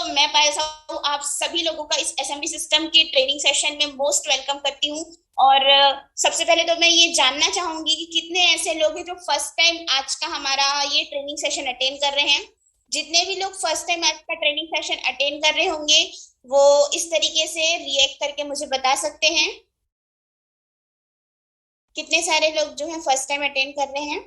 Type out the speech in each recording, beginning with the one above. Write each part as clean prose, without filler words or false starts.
मैं पायल साहू आप सभी लोगों का इस एसएमबी सिस्टम के ट्रेनिंग सेशन में मोस्ट वेलकम करती हूँ। और सबसे पहले तो मैं ये जानना चाहूंगी कि कितने ऐसे लोग हैं जो फर्स्ट टाइम आज का हमारा ये ट्रेनिंग सेशन अटेंड कर रहे हैं। जितने भी लोग फर्स्ट टाइम आज का ट्रेनिंग सेशन अटेंड कर रहे होंगे वो इस तरीके से रिएक्ट करके मुझे बता सकते हैं। कितने सारे लोग जो हैं फर्स्ट टाइम अटेंड कर रहे हैं।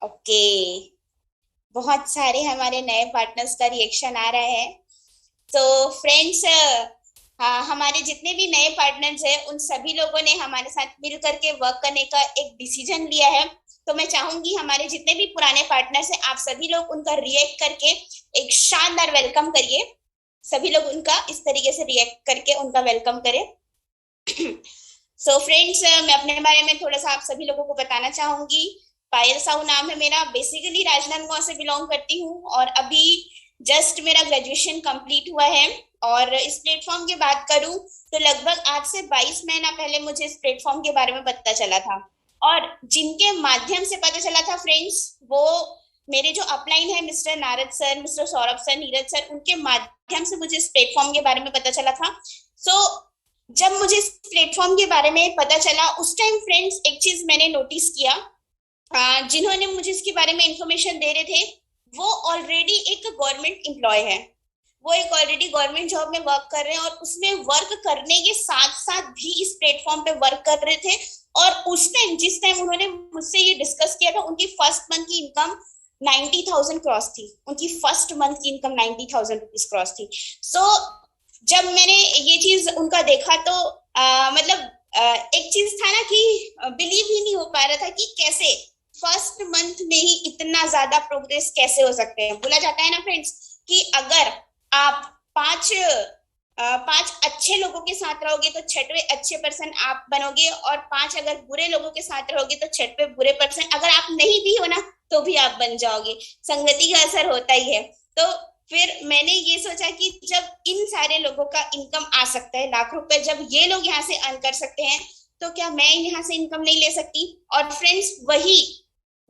ओके, बहुत सारे हमारे नए पार्टनर्स का रिएक्शन आ रहा है। तो फ्रेंड्स, हाँ, हमारे जितने भी नए पार्टनर्स हैं उन सभी लोगों ने हमारे साथ मिल करके वर्क करने का एक डिसीजन लिया है। तो मैं चाहूंगी हमारे जितने भी पुराने पार्टनर्स हैं आप सभी लोग उनका रिएक्ट करके एक शानदार वेलकम करिए। सभी लोग उनका इस तरीके से रिएक्ट करके उनका वेलकम करें। सो फ्रेंड्स, मैं अपने बारे में थोड़ा सा आप सभी लोगों को बताना चाहूंगी। पायल साहू नाम है मेरा। बेसिकली राजनांदगांव से बिलोंग करती हूँ और अभी जस्ट मेरा ग्रेजुएशन कंप्लीट हुआ है। और इस प्लेटफॉर्म की बात करूं तो लगभग आज से 22 महीना पहले मुझे इस प्लेटफॉर्म के बारे में पता चला था। और जिनके माध्यम से पता चला था फ्रेंड्स, वो मेरे जो अपलाइन है mister Narad sir, mister Saurabh sir, Neeraj sir, उनके माध्यम से मुझे इस प्लेटफॉर्म के बारे में पता चला था। सो जब मुझे इस प्लेटफॉर्म के बारे में पता चला उस टाइम फ्रेंड्स एक चीज मैंने नोटिस किया। जिन्होंने मुझे इसके बारे में इंफॉर्मेशन दे रहे थे वो ऑलरेडी एक गवर्नमेंट एम्प्लॉय है। वो एक ऑलरेडी गवर्नमेंट जॉब में वर्क कर रहे हैं और उसमें वर्क करने के साथ साथ भी इस प्लेटफॉर्म पे वर्क कर रहे थे। और उस टाइम जिस टाइम उन्होंने मुझसे ये डिस्कस किया था उनकी फर्स्ट मंथ की इनकम 90,000 क्रॉस थी। उनकी फर्स्ट मंथ की इनकम 90,000 रुपीज क्रॉस थी। सो जब मैंने ये चीज उनका देखा तो मतलब एक चीज था ना कि बिलीव ही नहीं हो पा रहा था कि कैसे फर्स्ट मंथ में ही इतना ज्यादा प्रोग्रेस कैसे हो सकते हैं। बोला जाता है ना फ्रेंड्स कि अगर आप पांच अच्छे लोगों के साथ रहोगे तो छठवें अच्छे पर्सन आप बनोगे, और पांच अगर बुरे लोगों के साथ रहोगे तो छठवें बुरे पर्सन अगर आप नहीं भी हो ना तो भी आप बन जाओगे। संगति का असर होता ही है। तो फिर मैंने ये सोचा कि जब इन सारे लोगों का इनकम आ सकता है लाख रुपए, जब ये लोग यहाँ से अर्न कर सकते हैं तो क्या मैं यहाँ से इनकम नहीं ले सकती। और फ्रेंड्स, वही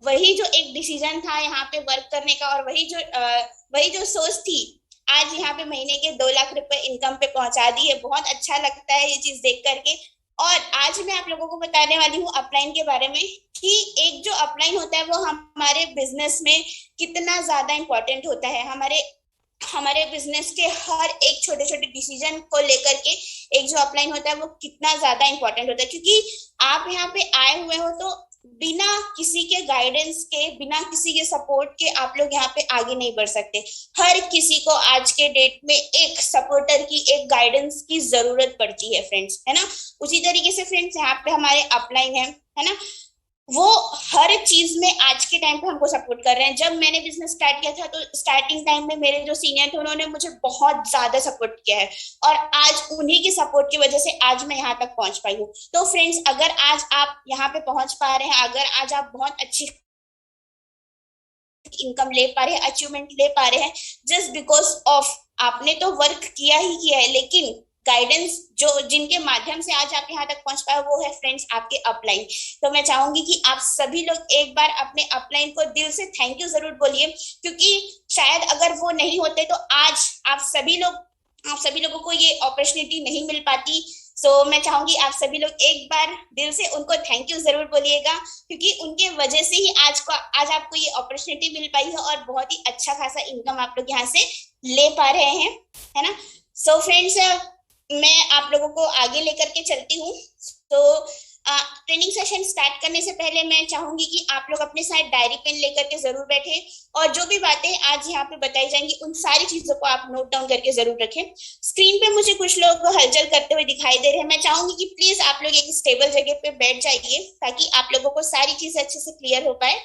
वही जो एक डिसीजन था यहाँ पे वर्क करने का और वही जो सोच थी आज यहाँ पे महीने के 2 लाख रुपए इनकम पे पहुंचा दी है। बहुत अच्छा लगता है ये चीज देख करके। और आज मैं आप लोगों को बताने वाली हूँ अपलाइन के बारे में कि एक जो अपलाइन होता है वो हमारे बिजनेस में कितना ज्यादा इंपॉर्टेंट होता है। हमारे हमारे बिजनेस के हर एक छोटे छोटे डिसीजन को लेकर के एक जो अपलाइन होता है वो कितना ज्यादा इंपॉर्टेंट होता है। क्योंकि आप यहाँ पे आए हुए हो तो बिना किसी के गाइडेंस के, बिना किसी के सपोर्ट के आप लोग यहाँ पे आगे नहीं बढ़ सकते। हर किसी को आज के डेट में एक सपोर्टर की, एक गाइडेंस की जरूरत पड़ती है फ्रेंड्स, है ना। उसी तरीके से फ्रेंड्स यहाँ पे हमारे अपलाइन है ना, वो हर चीज में आज के टाइम पे हमको सपोर्ट कर रहे हैं। जब मैंने बिजनेस स्टार्ट किया था तो स्टार्टिंग टाइम में मेरे जो सीनियर थे उन्होंने मुझे बहुत ज्यादा सपोर्ट किया है। और आज उन्हीं की सपोर्ट की वजह से आज मैं यहाँ तक पहुंच पाई हूँ। तो फ्रेंड्स, अगर आज आप यहाँ पे पहुंच पा रहे हैं, अगर आज आप बहुत अच्छी इनकम ले पा रहे हैं, अचीवमेंट ले पा रहे हैं, जस्ट बिकॉज ऑफ आपने तो वर्क किया ही किया है, लेकिन गाइडेंस जो जिनके माध्यम से आज आप यहाँ तक पहुंच पाए वो है फ्रेंड्स आपके अपलाइन। तो मैं चाहूंगी कि आप सभी लोग एक बार अपने अपलाइन को दिल से थैंक यू जरूर बोलिए। क्योंकि शायद अगर वो नहीं होते तो आज आप सभी लोगों को ये अपॉर्चुनिटी नहीं मिल पाती। सो मैं चाहूंगी आप सभी लोग एक बार दिल से उनको थैंक यू जरूर बोलिएगा। क्योंकि उनके वजह से ही आज आपको ये अपॉर्चुनिटी मिल पाई है और बहुत ही अच्छा खासा इनकम आप लोग यहाँ से ले पा रहे हैं, है ना। सो फ्रेंड्स, मैं आप लोगों को आगे लेकर के चलती हूँ। तो ट्रेनिंग सेशन स्टार्ट करने से पहले मैं चाहूंगी कि आप लोग अपने साथ डायरी पेन लेकर के जरूर बैठे और जो भी बातें आज यहाँ पे बताई जाएंगी उन सारी चीजों को आप नोट डाउन करके जरूर रखें। स्क्रीन पे मुझे कुछ लोग हलचल करते हुए दिखाई दे रहे हैं। मैं चाहूंगी कि प्लीज आप लोग एक स्टेबल जगह पे बैठ जाइए ताकि आप लोगों को सारी चीजें अच्छे से क्लियर हो पाए।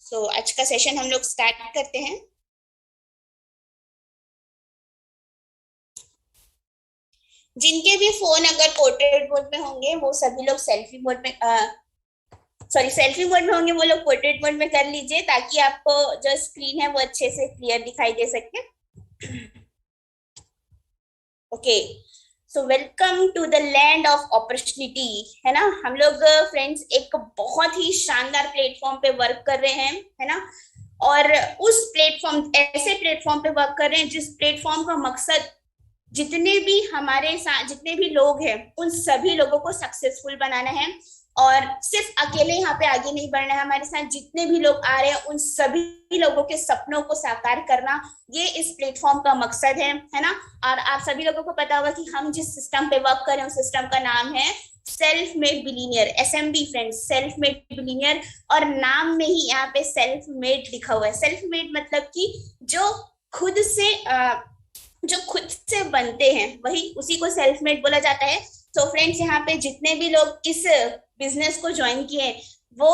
सो आज का सेशन हम लोग स्टार्ट करते हैं। जिनके भी फोन अगर पोर्ट्रेट मोड में होंगे वो सभी लोग सेल्फी मोड में सेल्फी मोड में होंगे वो लोग पोर्ट्रेट मोड में कर लीजिए ताकि आपको जो स्क्रीन है वो अच्छे से क्लियर दिखाई दे सके। Okay, so welcome to the land of opportunity, है ना। हम लोग फ्रेंड्स एक बहुत ही शानदार प्लेटफॉर्म पे वर्क कर रहे हैं, है ना। और उस प्लेटफॉर्म ऐसे प्लेटफॉर्म पे वर्क कर रहे हैं जिस प्लेटफॉर्म का मकसद जितने भी हमारे साथ जितने भी लोग हैं उन सभी लोगों को सक्सेसफुल बनाना है। और सिर्फ अकेले यहाँ पे आगे नहीं बढ़ना है, हमारे साथ जितने भी लोग आ रहे हैं उन सभी लोगों के सपनों को साकार करना, ये इस प्लेटफॉर्म का मकसद है ना। और आप सभी लोगों को पता होगा कि हम जिस सिस्टम पे वर्क कर रहे हैं उस सिस्टम का नाम है self made billionaire, SMB friends, self made billionaire. और नाम में ही यहाँ पे सेल्फ मेड लिखा हुआ है। सेल्फ मेड मतलब कि जो खुद से जो खुद से बनते हैं वही उसी को सेल्फ मेड बोला जाता है। तो फ्रेंड्स यहाँ पे जितने भी लोग इस बिजनेस को ज्वाइन किए वो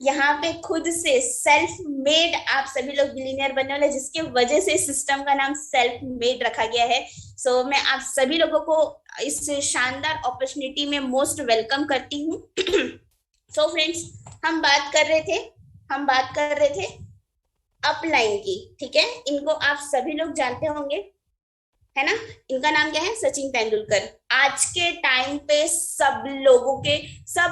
यहाँ पे खुद से सेल्फ मेड आप सभी लोग बिलीनियर बनने वाले, जिसके वजह से सिस्टम का नाम सेल्फ मेड रखा गया है। सो मैं आप सभी लोगों को इस शानदार अपॉर्चुनिटी में मोस्ट वेलकम करती हूँ। सो फ्रेंड्स हम बात कर रहे थे अपलाइन की, ठीक है। इनको आप सभी लोग जानते होंगे, है ना। इनका नाम क्या है? सचिन तेंदुलकर। आज के टाइम पे सब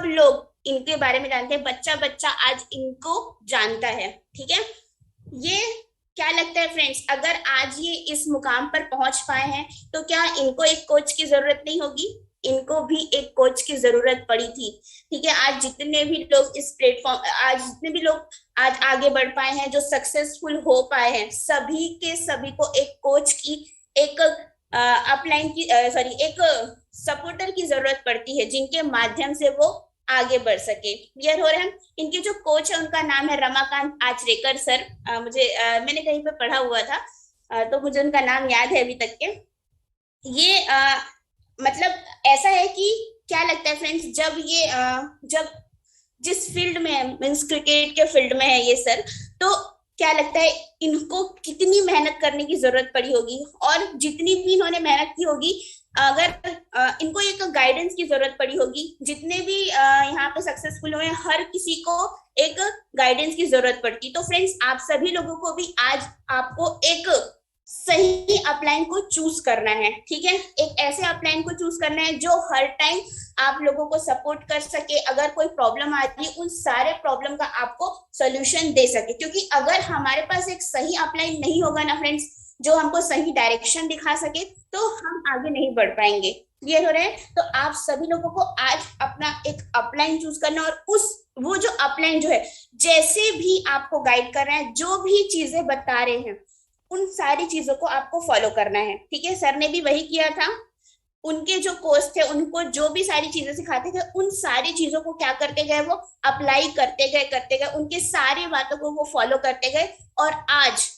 लोग इनके बारे में जानते हैं, बच्चा बच्चा आज इनको जानता है, ठीक है। ये क्या लगता है फ्रेंड्स, अगर आज ये इस मुकाम पर पहुंच पाए हैं तो क्या इनको एक कोच की जरूरत नहीं होगी? इनको भी एक कोच की जरूरत पड़ी थी, ठीक है। आज जितने भी लोग इस प्लेटफॉर्म आज जितने भी लोग आज आगे बढ़ पाए हैं, जो सक्सेसफुल हो पाए हैं, सभी के सभी को एक कोच की, एक अपलाइन की, सॉरी, एक सपोर्टर की जरूरत पड़ती है जिनके माध्यम से वो आगे बढ़ सके। क्लियर हो रहे हैं? इनके जो कोच है उनका नाम है रमाकांत आचरेकर सर। मैंने कहीं पे पढ़ा हुआ था, तो मुझे उनका नाम याद है अभी तक के। ये मतलब ऐसा है कि क्या लगता है फ्रेंड्स, जब जिस फील्ड में मीन्स क्रिकेट के फील्ड में है ये सर, तो क्या लगता है इनको कितनी मेहनत करने की जरूरत पड़ी होगी, और जितनी भी इन्होंने मेहनत की होगी, अगर इनको एक गाइडेंस की जरूरत पड़ी होगी। जितने भी यहाँ पे सक्सेसफुल हुए हर किसी को एक गाइडेंस की जरूरत पड़ती। तो फ्रेंड्स आप सभी लोगों को भी आज आपको एक सही अपलाइन को चूज करना है, ठीक है। एक ऐसे अपलाइन को चूज करना है जो हर टाइम आप लोगों को सपोर्ट कर सके। अगर कोई प्रॉब्लम आती है उन सारे प्रॉब्लम का आपको सोल्यूशन दे सके, क्योंकि अगर हमारे पास एक सही अपलाइन नहीं होगा ना फ्रेंड्स, जो हमको सही डायरेक्शन दिखा सके, तो हम आगे नहीं बढ़ पाएंगे। क्लियर हो रहे हैं? तो आप सभी लोगों को आज अपना एक अपलाइन चूज करना, और वो जो अपलाइन जो है, जैसे भी आपको गाइड कर रहे हैं, जो भी चीजें बता रहे हैं, उन सारी चीजों को आपको फॉलो करना है, ठीक है। सर ने भी वही किया था। उनके जो कोच थे उनको जो भी सारी चीजें सिखाते थे उन सारी चीजों को क्या करते गए, वो अप्लाई करते गए, उनके सारी बातों को वो फॉलो करते गए। और आज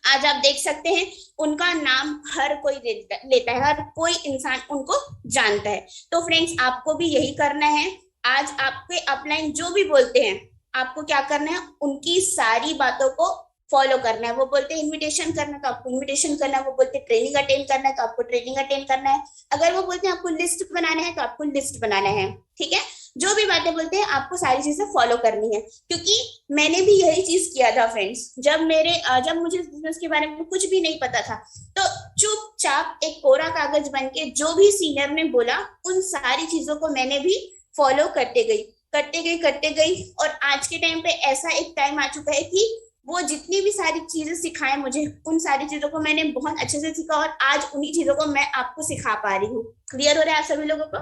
आप देख सकते हैं उनका नाम हर कोई लेता है, हर कोई इंसान उनको जानता है। तो फ्रेंड्स आपको भी यही करना है। आज आपके अपलाइन जो भी बोलते हैं, आपको क्या करना है, उनकी सारी बातों को फॉलो करना है। वो बोलते हैं इनविटेशन करना है तो आपको इनविटेशन करना है, वो बोलते हैं ट्रेनिंग अटेंड करना है तो आपको ट्रेनिंग अटेंड करना है, अगर वो बोलते हैं आपको लिस्ट बनाना है तो आपको लिस्ट बनाना है, ठीक है। जो भी बातें बोलते हैं आपको सारी चीजें फॉलो करनी है, क्योंकि मैंने भी यही चीज किया था फ्रेंड्स। जब मुझे इस बिजनेस के बारे में कुछ भी नहीं पता था, तो चुपचाप एक कोरा कागज बन के जो भी सीनियर ने बोला उन सारी चीजों को मैंने भी फॉलो करते गई। और आज के टाइम पे ऐसा एक टाइम आ चुका है कि वो जितनी भी सारी चीजें सिखाए मुझे, उन सारी चीजों को मैंने बहुत अच्छे से सीखा, और आज उन्हीं चीजों को मैं आपको सिखा पा रही हूँ। क्लियर हो रहा है आप सभी लोगों को?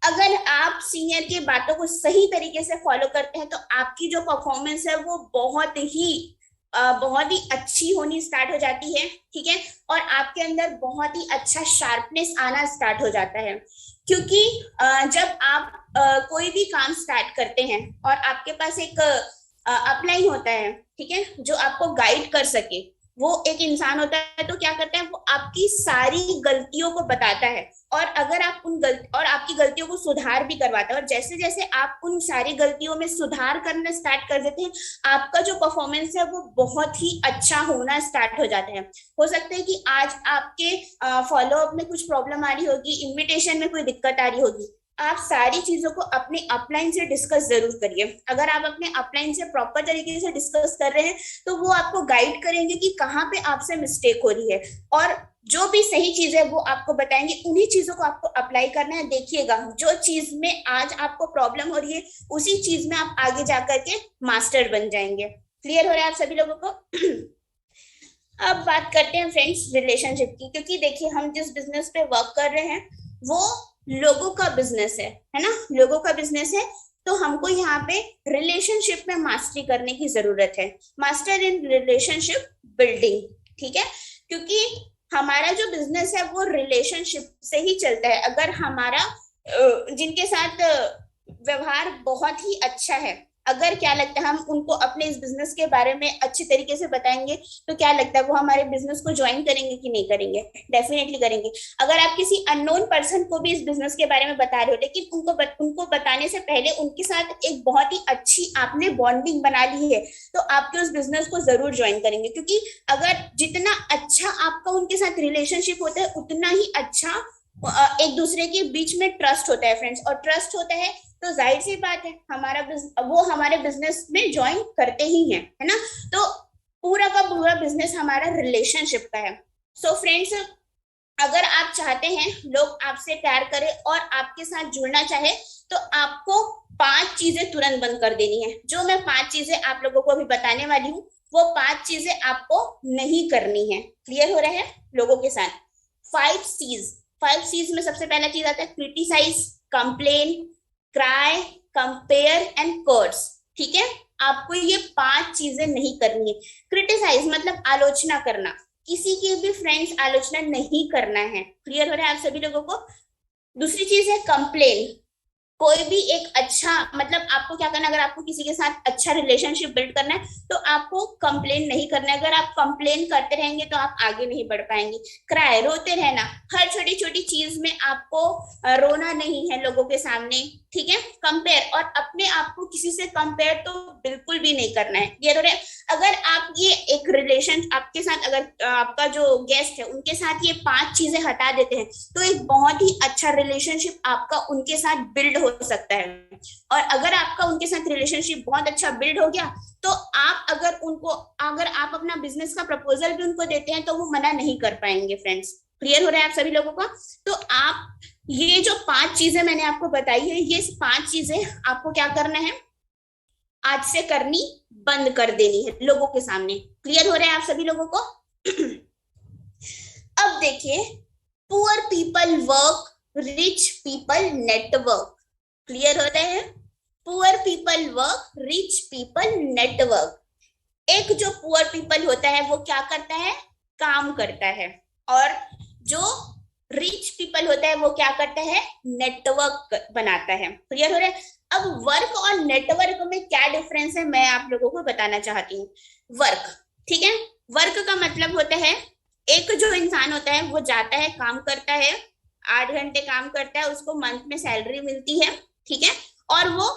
अगर आप सीनियर की बातों को सही तरीके से फॉलो करते हैं तो आपकी जो परफॉर्मेंस है वो बहुत ही अच्छी होनी स्टार्ट हो जाती है, ठीक है। और आपके अंदर बहुत ही अच्छा शार्पनेस आना स्टार्ट हो जाता है, क्योंकि जब आप कोई भी काम स्टार्ट करते हैं और आपके पास एक अपलाइन होता है, ठीक है, जो आपको गाइड कर सके, वो एक इंसान होता है, तो क्या करता है, वो आपकी सारी गलतियों को बताता है, और अगर आप और आपकी गलतियों को सुधार भी करवाता है। और जैसे जैसे आप उन सारी गलतियों में सुधार करना स्टार्ट कर देते हैं, आपका जो परफॉर्मेंस है वो बहुत ही अच्छा होना स्टार्ट हो जाता है। हो सकता है कि आज आपके फॉलोअप में कुछ प्रॉब्लम आ रही होगी, इन्विटेशन में कोई दिक्कत आ रही होगी, आप सारी चीजों को अपने अपलाइन से डिस्कस जरूर करिए। अगर आप अपने अपलाइन से प्रॉपर तरीके से डिस्कस कर रहे हैं तो वो आपको गाइड करेंगे कि कहाँ पे आपसे मिस्टेक हो रही है, और जो भी सही चीज है वो आपको बताएंगे। उन्हीं चीजों को आपको अप्लाई करना है। देखिएगा, जो चीज में आज आपको प्रॉब्लम हो रही है उसी चीज में आप आगे जाकर के मास्टर बन जाएंगे। क्लियर हो रहा है आप सभी लोगों को? अब बात करते हैं फ्रेंड्स रिलेशनशिप की, क्योंकि देखिए हम जिस बिजनेस पे वर्क कर रहे हैं वो लोगों का बिजनेस है ना, लोगों का बिजनेस है। तो हमको यहाँ पे रिलेशनशिप में मास्टरी करने की जरूरत है, मास्टर इन रिलेशनशिप बिल्डिंग। ठीक है, क्योंकि हमारा जो बिजनेस है वो रिलेशनशिप से ही चलता है। अगर हमारा जिनके साथ व्यवहार बहुत ही अच्छा है, अगर क्या लगता है हम उनको अपने इस बिजनेस के बारे में अच्छे तरीके से बताएंगे तो क्या लगता है वो हमारे बिजनेस को ज्वाइन करेंगे कि नहीं करेंगे? डेफिनेटली करेंगे। अगर आप किसी अननोन पर्सन को भी इस बिजनेस के बारे में बता रहे हो लेकिन उनको बताने से पहले उनके साथ एक बहुत ही अच्छी आपने बॉन्डिंग बना ली है तो आपके उस बिजनेस को जरूर ज्वाइन करेंगे। क्योंकि अगर जितना अच्छा आपका उनके साथ रिलेशनशिप होता है उतना ही अच्छा एक दूसरे के बीच में ट्रस्ट होता है फ्रेंड्स, और ट्रस्ट होता है तो जाहिर सी बात है वो हमारे बिजनेस में ज्वाइन करते ही हैं, है ना। तो पूरा का पूरा बिजनेस हमारा रिलेशनशिप का है। सो फ्रेंड्स, अगर आप चाहते हैं लोग आपसे प्यार करें और आपके साथ जुड़ना चाहे तो आपको 5 चीजें तुरंत बंद कर देनी है। जो मैं 5 चीजें आप लोगों को अभी बताने वाली हूँ वो 5 चीजें आपको नहीं करनी है। क्लियर हो रहा है लोगों के साथ? 5 सीज। 5 सीज में सबसे पहला चीज आता है criticize, complain, cry, compare and curse. ठीक है, आपको ये 5 चीजें नहीं करनी है। क्रिटिसाइज मतलब आलोचना करना, किसी की भी फ्रेंड्स आलोचना नहीं करना है। क्लियर हो रहा है आप सभी लोगों को? दूसरी चीज है कंप्लेन। कोई भी एक अच्छा मतलब आपको क्या करना है, अगर आपको किसी के साथ अच्छा रिलेशनशिप बिल्ड करना है तो आपको कंप्लेन नहीं करना है। अगर आप कंप्लेन करते रहेंगे तो आप आगे नहीं बढ़ पाएंगे। क्राई, रोते रहना, हर छोटी छोटी चीज में आपको रोना नहीं है लोगों के सामने। ठीक है, कंपेयर, और अपने आप को किसी से कंपेयर तो बिल्कुल भी नहीं करना है। ये अगर आप ये एक रिलेशन आपके साथ, अगर आपका जो गेस्ट है उनके साथ ये 5 चीजें हटा देते हैं तो एक बहुत ही अच्छा रिलेशनशिप आपका उनके साथ बिल्ड हो सकता है। और अगर आपका उनके साथ रिलेशनशिप बहुत अच्छा बिल्ड हो गया तो आप अगर आप अपना बिजनेस का प्रपोजल भी उनको देते हैं तो वो मना नहीं कर पाएंगे फ्रेंड्स। क्लियर हो रहा है आप सभी लोगों को? तो आप ये जो 5 चीजें मैंने आपको बताई है ये 5 चीजें आपको क्या करना है, आज से करनी बंद कर देनी है लोगों के सामने। क्लियर हो रहा है आप सभी लोगों को? अब देखिए, poor people work, rich people network. Clear हो रहे हैं? Poor people work, rich people network. एक जो पुअर पीपल होता है वो क्या करता है, काम करता है, और जो रिच पीपल होता है वो क्या करता है, नेटवर्क बनाता है। क्लियर हो रहा है? अब वर्क और नेटवर्क में क्या डिफरेंस है मैं आप लोगों को बताना चाहती हूँ। वर्क, ठीक है, वर्क का मतलब होता है एक जो इंसान होता है वो जाता है, काम करता है, 8 घंटे काम करता है, उसको मंथ में सैलरी मिलती है। ठीक है, और वो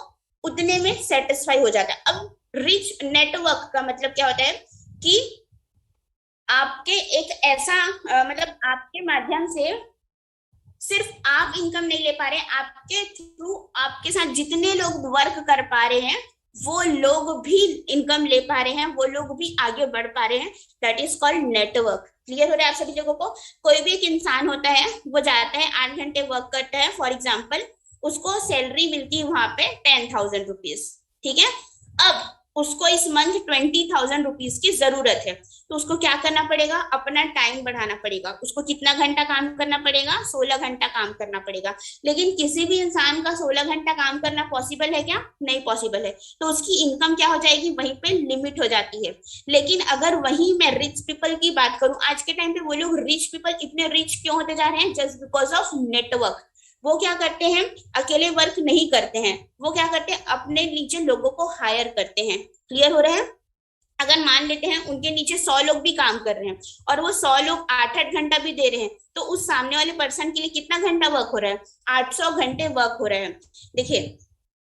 उतने में सेटिस्फाई हो जाता है। अब रिच नेटवर्क का मतलब क्या होता है कि आपके एक ऐसा मतलब आपके माध्यम से सिर्फ आप इनकम नहीं ले पा रहे, आपके थ्रू आपके साथ जितने लोग वर्क कर पा रहे हैं वो लोग भी इनकम ले पा रहे हैं, वो लोग भी आगे बढ़ पा रहे हैं। That is called network. Clear हो रहा है आप सभी लोगों को? कोई भी एक इंसान होता है वो जाता है 8 घंटे वर्क करता है, फॉर एग्जाम्पल उसको सैलरी मिलती है वहां पे 10,000 रुपीज। ठीक है, अब उसको इस मंथ 20,000 रुपीज की जरूरत है तो उसको क्या करना पड़ेगा, अपना टाइम बढ़ाना पड़ेगा। उसको कितना घंटा काम करना पड़ेगा, 16 घंटा काम करना पड़ेगा। लेकिन किसी भी इंसान का 16 घंटा काम करना पॉसिबल है क्या? नहीं पॉसिबल है। तो उसकी इनकम क्या हो जाएगी, वहीं पे लिमिट हो जाती है। लेकिन अगर वहीं मैं रिच पीपल की बात करूं, आज के टाइम पे वो लोग रिच पीपल इतने रिच क्यों होते जा रहे हैं? Just because of network. वो क्या करते हैं, अकेले वर्क नहीं करते हैं, वो क्या करते हैं, अपने नीचे लोगों को हायर करते हैं। क्लियर हो रहे हैं? अगर मान लेते हैं उनके नीचे 100 लोग भी काम कर रहे हैं और वो 100 लोग 8-8 घंटा भी दे रहे हैं तो उस सामने वाले पर्सन के लिए कितना घंटा वर्क हो रहा है, 800 घंटे वर्क हो रहे हैं। देखिए,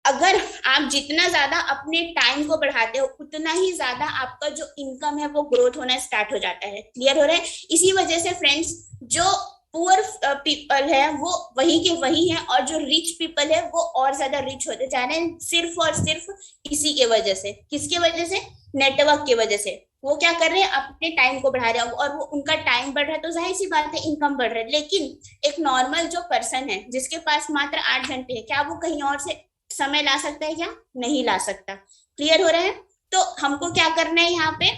अगर आप जितना ज्यादा अपने टाइम को बढ़ाते हो उतना ही ज्यादा आपका जो इनकम है वो ग्रोथ होना स्टार्ट हो जाता है। क्लियर हो रहा है? इसी वजह से फ्रेंड्स, जो पुअर पीपल है वो वही के वही है, और जो रिच पीपल है वो और ज्यादा रिच होते जा रहे हैं, सिर्फ और सिर्फ इसी के वजह से। किसके वजह से? नेटवर्क की वजह से। वो क्या कर रहे हैं? अपने टाइम को बढ़ा रहे हैं, और वो उनका टाइम बढ़ रहा है तो जाहिर सी बात है इनकम बढ़ रहा है। लेकिन एक नॉर्मल जो पर्सन है जिसके पास मात्र 8 घंटे है, क्या वो कहीं और से समय ला सकता है? क्या नहीं ला सकता। क्लियर हो रहा है? तो हमको क्या करना है यहाँ पे,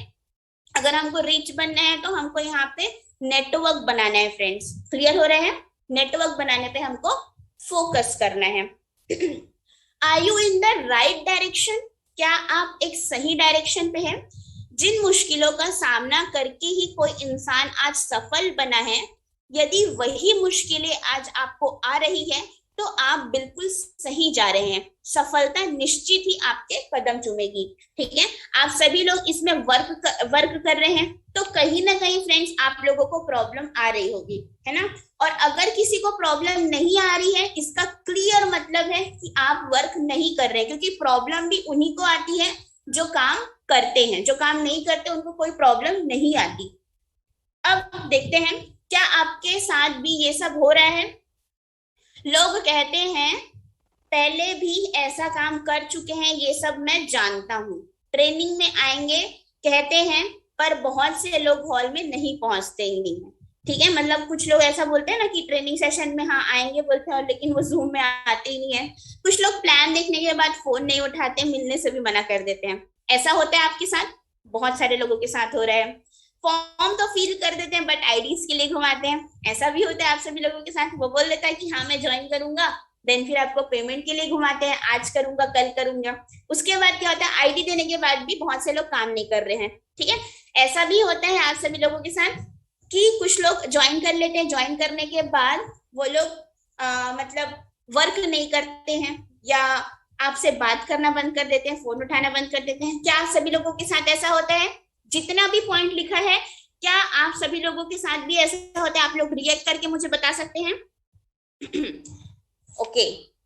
अगर हमको रिच बनना है तो हमको यहाँ पे नेटवर्क बनाना है फ्रेंड्स। क्लियर हो रहे हैं? नेटवर्क बनाने पे हमको फोकस करना है। Are you in the right direction? क्या आप एक सही डायरेक्शन पे हैं? जिन मुश्किलों का सामना करके ही कोई इंसान आज सफल बना है, यदि वही मुश्किलें आज आपको आ रही है तो आप बिल्कुल सही जा रहे हैं। सफलता निश्चित ही आपके कदम चूमेगी। ठीक है? आप सभी लोग इसमें वर्क कर रहे हैं, तो कहीं ना कहीं फ्रेंड्स आप लोगों को प्रॉब्लम आ रही होगी, है ना? और अगर किसी को प्रॉब्लम नहीं आ रही है, इसका क्लियर मतलब है कि आप वर्क नहीं कर रहे, क्योंकि प्रॉब्लम भी उन्हीं को आती है जो काम करते हैं। जो काम नहीं करते उनको कोई प्रॉब्लम नहीं आती। अब देखते हैं क्या आपके साथ भी ये सब हो रहा है। लोग कहते हैं पहले भी ऐसा काम कर चुके हैं, ये सब मैं जानता हूँ। ट्रेनिंग में आएंगे कहते हैं, पर बहुत से लोग हॉल में नहीं पहुंचते ही नहीं है। ठीक है? मतलब कुछ लोग ऐसा बोलते हैं ना कि ट्रेनिंग सेशन में हाँ आएंगे बोलते हैं, और लेकिन वो जूम में आते ही नहीं है। कुछ लोग प्लान देखने के बाद फोन नहीं उठाते, मिलने से भी मना कर देते हैं। ऐसा होता है आपके साथ? बहुत सारे लोगों के साथ हो रहा है। फॉर्म तो फिल कर देते हैं बट आईडीज के लिए घुमाते हैं। ऐसा भी होता है आप सभी लोगों के साथ। वो बोल देता है कि हाँ मैं ज्वाइन करूंगा, देन फिर आपको पेमेंट के लिए घुमाते हैं, आज करूंगा कल करूंगा। उसके बाद क्या होता है? आईडी देने के बाद भी बहुत से लोग काम नहीं कर रहे हैं। ठीक है? ऐसा भी होता है आप सभी लोगों के साथ कि कुछ लोग ज्वाइन कर लेते हैं, ज्वाइन करने के बाद वो लोग मतलब वर्क नहीं करते हैं, या आपसे बात करना बंद कर देते हैं, फोन उठाना बंद कर देते हैं। क्या आप सभी लोगों के साथ ऐसा होता है? जितना भी पॉइंट लिखा है, क्या आप सभी लोगों के साथ भी ऐसा होता है? आप लोग रिएक्ट करके मुझे बता सकते हैं। ओके,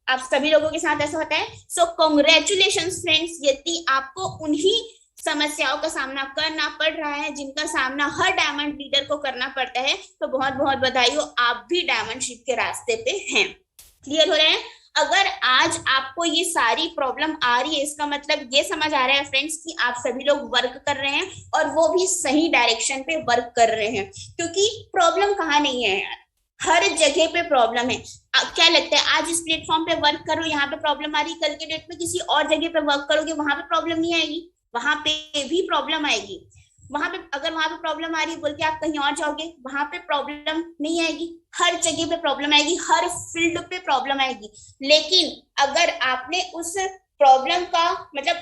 आप सभी लोगों के साथ ऐसा होता है। सो कॉन्ग्रेचुलेशन फ्रेंड्स, यदि आपको उन्हीं समस्याओं का सामना करना पड़ रहा है जिनका सामना हर डायमंड लीडर को करना पड़ता है, तो बहुत बहुत बधाई हो, आप भी डायमंड शिप के रास्ते पे हैं। क्लियर हो रहे हैं? अगर आज आपको ये सारी प्रॉब्लम आ रही है, इसका मतलब ये समझ आ रहा है फ्रेंड्स कि आप सभी लोग वर्क कर रहे हैं, और वो भी सही डायरेक्शन पे वर्क कर रहे हैं। क्योंकि प्रॉब्लम कहाँ नहीं है यार, हर जगह पे प्रॉब्लम है। क्या लगता है आज इस प्लेटफॉर्म पे वर्क करो, यहाँ पे प्रॉब्लम आ रही, कल के डेट में किसी और जगह पे वर्क करोगे वहां पे प्रॉब्लम नहीं आएगी? वहां पे भी प्रॉब्लम आएगी। वहां पे अगर वहां पे प्रॉब्लम आ रही है बोल के आप कहीं और जाओगे, वहां पे प्रॉब्लम नहीं आएगी। हर जगह पे प्रॉब्लम आएगी, हर फील्ड पे प्रॉब्लम आएगी। लेकिन अगर आपने उस प्रॉब्लम का मतलब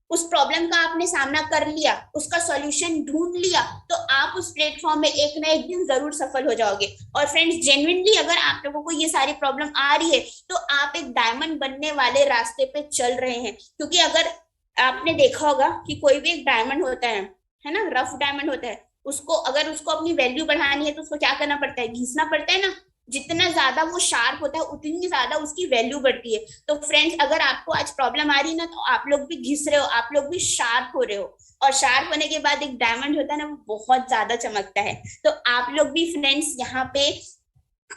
उस प्रॉब्लम का आपने सामना कर लिया, उसका सॉल्यूशन ढूंढ लिया, तो आप उस प्लेटफॉर्म में एक ना एक दिन जरूर सफल हो जाओगे। और फ्रेंड्स जेन्युइनली अगर आप लोगों को ये सारी प्रॉब्लम आ रही है तो आप एक डायमंड बनने वाले रास्ते पे चल रहे हैं। क्योंकि अगर आपने देखा होगा कि कोई भी एक डायमंड होता है ना, रफ डायमंड होता है, उसको अगर उसको अपनी वैल्यू बढ़ानी है तो उसको क्या करना पड़ता है? घिसना पड़ता है ना। जितना ज्यादा वो शार्प होता है उतनी ज्यादा उसकी वैल्यू बढ़ती है। तो फ्रेंड्स अगर आपको आज प्रॉब्लम आ रही है ना, तो आप लोग भी घिस रहे हो, आप लोग भी शार्प हो रहे हो, और शार्प होने के बाद एक डायमंड होता है ना, वो बहुत ज्यादा चमकता है। तो आप लोग भी फ्रेंड्स यहाँ पे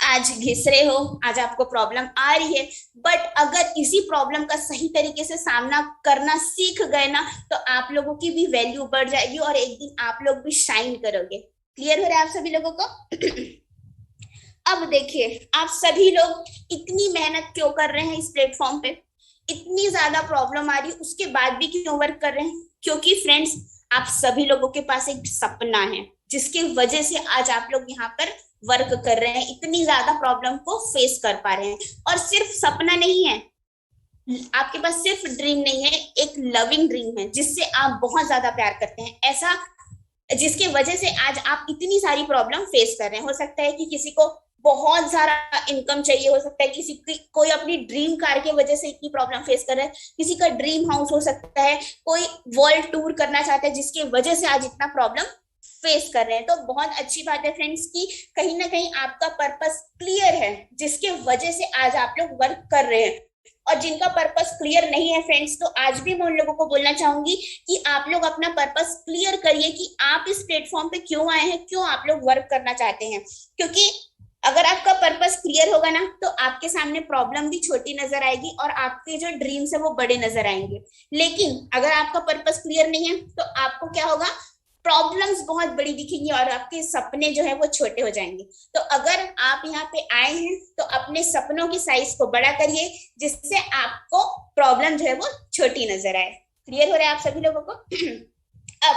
आज घिस रहे हो, आज आपको प्रॉब्लम आ रही है, बट अगर इसी प्रॉब्लम का सही तरीके से सामना करना सीख गए ना, तो आप लोगों की भी वैल्यू बढ़ जाएगी और एक दिन आप लोग भी शाइन करोगे। क्लियर हो रहा है आप सभी लोगों को? अब देखिए, आप सभी लोग इतनी मेहनत क्यों कर रहे हैं इस प्लेटफॉर्म पे? इतनी ज्यादा प्रॉब्लम आ रही है उसके बाद भी क्यों वर्क कर रहे हैं? क्योंकि फ्रेंड्स आप सभी लोगों के पास एक सपना है जिसकी वजह से आज आप लोग यहाँ पर वर्क कर रहे हैं, इतनी ज्यादा प्रॉब्लम को फेस कर पा रहे हैं। और सिर्फ सपना नहीं है, आपके पास सिर्फ ड्रीम नहीं है, एक लविंग ड्रीम है जिससे आप बहुत ज्यादा प्यार करते हैं, ऐसा जिसके वजह से आज आप इतनी सारी प्रॉब्लम फेस कर रहे हैं। हो सकता है कि किसी को बहुत सारा इनकम चाहिए, हो सकता है किसी की कोई अपनी ड्रीम कार की वजह से इतनी प्रॉब्लम फेस कर रहा है, किसी का ड्रीम हाउस हो सकता है, कोई वर्ल्ड टूर करना चाहता है जिसकी वजह से आज इतना प्रॉब्लम फेस कर रहे हैं। तो बहुत अच्छी बात है फ्रेंड्स कि कहीं ना कहीं आपका पर्पस क्लियर है जिसके वजह से आज आप लोग वर्क कर रहे हैं। और जिनका पर्पस क्लियर नहीं है फ्रेंड्स, तो आज भी मैं उन लोगों को बोलना चाहूंगी कि आप लोग अपना पर्पस क्लियर करिए कि आप इस प्लेटफॉर्म पे क्यों आए हैं, क्यों आप लोग वर्क करना चाहते हैं। क्योंकि अगर आपका पर्पस क्लियर होगा ना तो आपके सामने प्रॉब्लम भी छोटी नजर आएगी और आपके जो ड्रीम्स है वो बड़े नजर आएंगे। लेकिन अगर आपका पर्पस क्लियर नहीं है तो आपको क्या होगा, प्रॉब्लम्स बहुत बड़ी दिखेंगी और आपके सपने जो है वो छोटे हो जाएंगे। तो अगर आप यहाँ पे आए हैं तो अपने सपनों की साइज को बड़ा करिए, जिससे आपको प्रॉब्लम जो है वो छोटी नजर आए। क्लियर हो रहा है आप सभी लोगों को? अब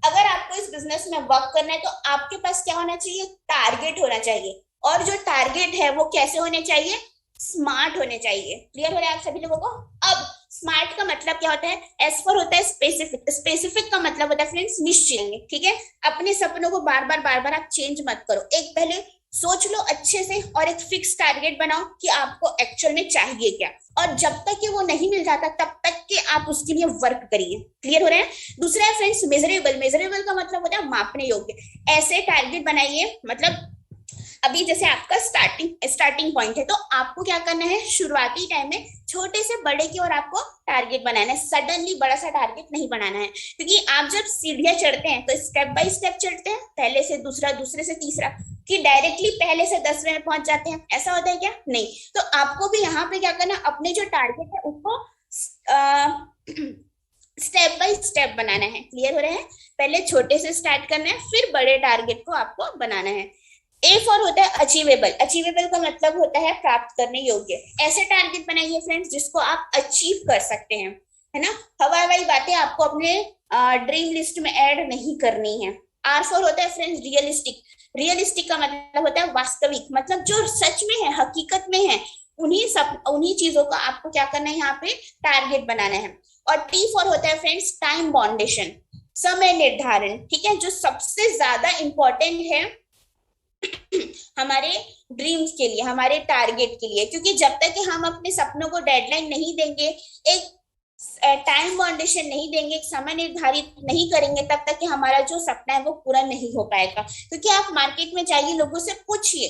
अगर आपको इस बिजनेस में वर्क करना है तो आपके पास क्या होना चाहिए, टारगेट होना चाहिए। और जो टारगेट है वो कैसे होने चाहिए, स्मार्ट होने चाहिए। क्लियर हो रहा है आप सभी लोगों को? अब स्मार्ट का मतलब क्या होता है, एस फॉर होता है स्पेसिफिक। स्पेसिफिक का मतलब होता है फ्रेंड्स निश्चित। ठीक है, अपने सपनों को बार बार आप चेंज मत करो। एक पहले सोच लो अच्छे से और एक फिक्स टारगेट बनाओ कि आपको एक्चुअल में चाहिए क्या, और जब तक कि वो नहीं मिल जाता तब तक कि आप उसके लिए वर्क करिए। क्लियर हो रहा है? दूसरा है फ्रेंड्स मेजरेबल। मेजरेबल का मतलब होता है मापने योग्य। ऐसे टारगेट बनाइए, मतलब अभी जैसे आपका स्टार्टिंग पॉइंट है तो आपको क्या करना है, शुरुआती टाइम में छोटे से बड़े की ओर आपको टारगेट बनाना है। सडनली बड़ा सा टारगेट नहीं बनाना है, क्योंकि आप जब सीढ़ियां चढ़ते हैं तो स्टेप बाय स्टेप चढ़ते हैं, पहले से दूसरा, दूसरे से तीसरा, कि डायरेक्टली पहले से 10वें में पहुंच जाते हैं, ऐसा होता है क्या? नहीं। तो आपको भी यहाँ पे क्या करना, अपने जो टारगेट है उसको स्टेप बाय स्टेप बनाना है। क्लियर हो रहे हैं? पहले छोटे से स्टार्ट करना है, फिर बड़े टारगेट को आपको बनाना है। ए फॉर होता है अचीवेबल। अचीवेबल का मतलब होता है प्राप्त करने योग्य। ऐसे टारगेट बनाइए फ्रेंड्स जिसको आप अचीव कर सकते हैं, है ना। हवाई हवाई बातें आपको अपने ड्रीम लिस्ट में ऐड नहीं करनी है। आर फॉर होता है फ्रेंड्स रियलिस्टिक। रियलिस्टिक का मतलब होता है वास्तविक, मतलब जो सच में है, हकीकत में है, उन्हीं चीजों का आपको क्या करना है, यहाँ पे टारगेट बनाना है। और टी फॉर होता है फ्रेंड्स टाइम बाउंडेशन, समय निर्धारण। ठीक है, जो सबसे ज्यादा इंपॉर्टेंट है हमारे ड्रीम्स के लिए, हमारे टारगेट के लिए, क्योंकि जब तक कि हम अपने सपनों को डेडलाइन नहीं देंगे, एक टाइम बाउंडेशन नहीं देंगे, एक समय निर्धारित नहीं करेंगे, तब तक कि हमारा जो सपना है वो पूरा नहीं हो पाएगा। क्योंकि आप मार्केट में जाइए, लोगों से पूछिए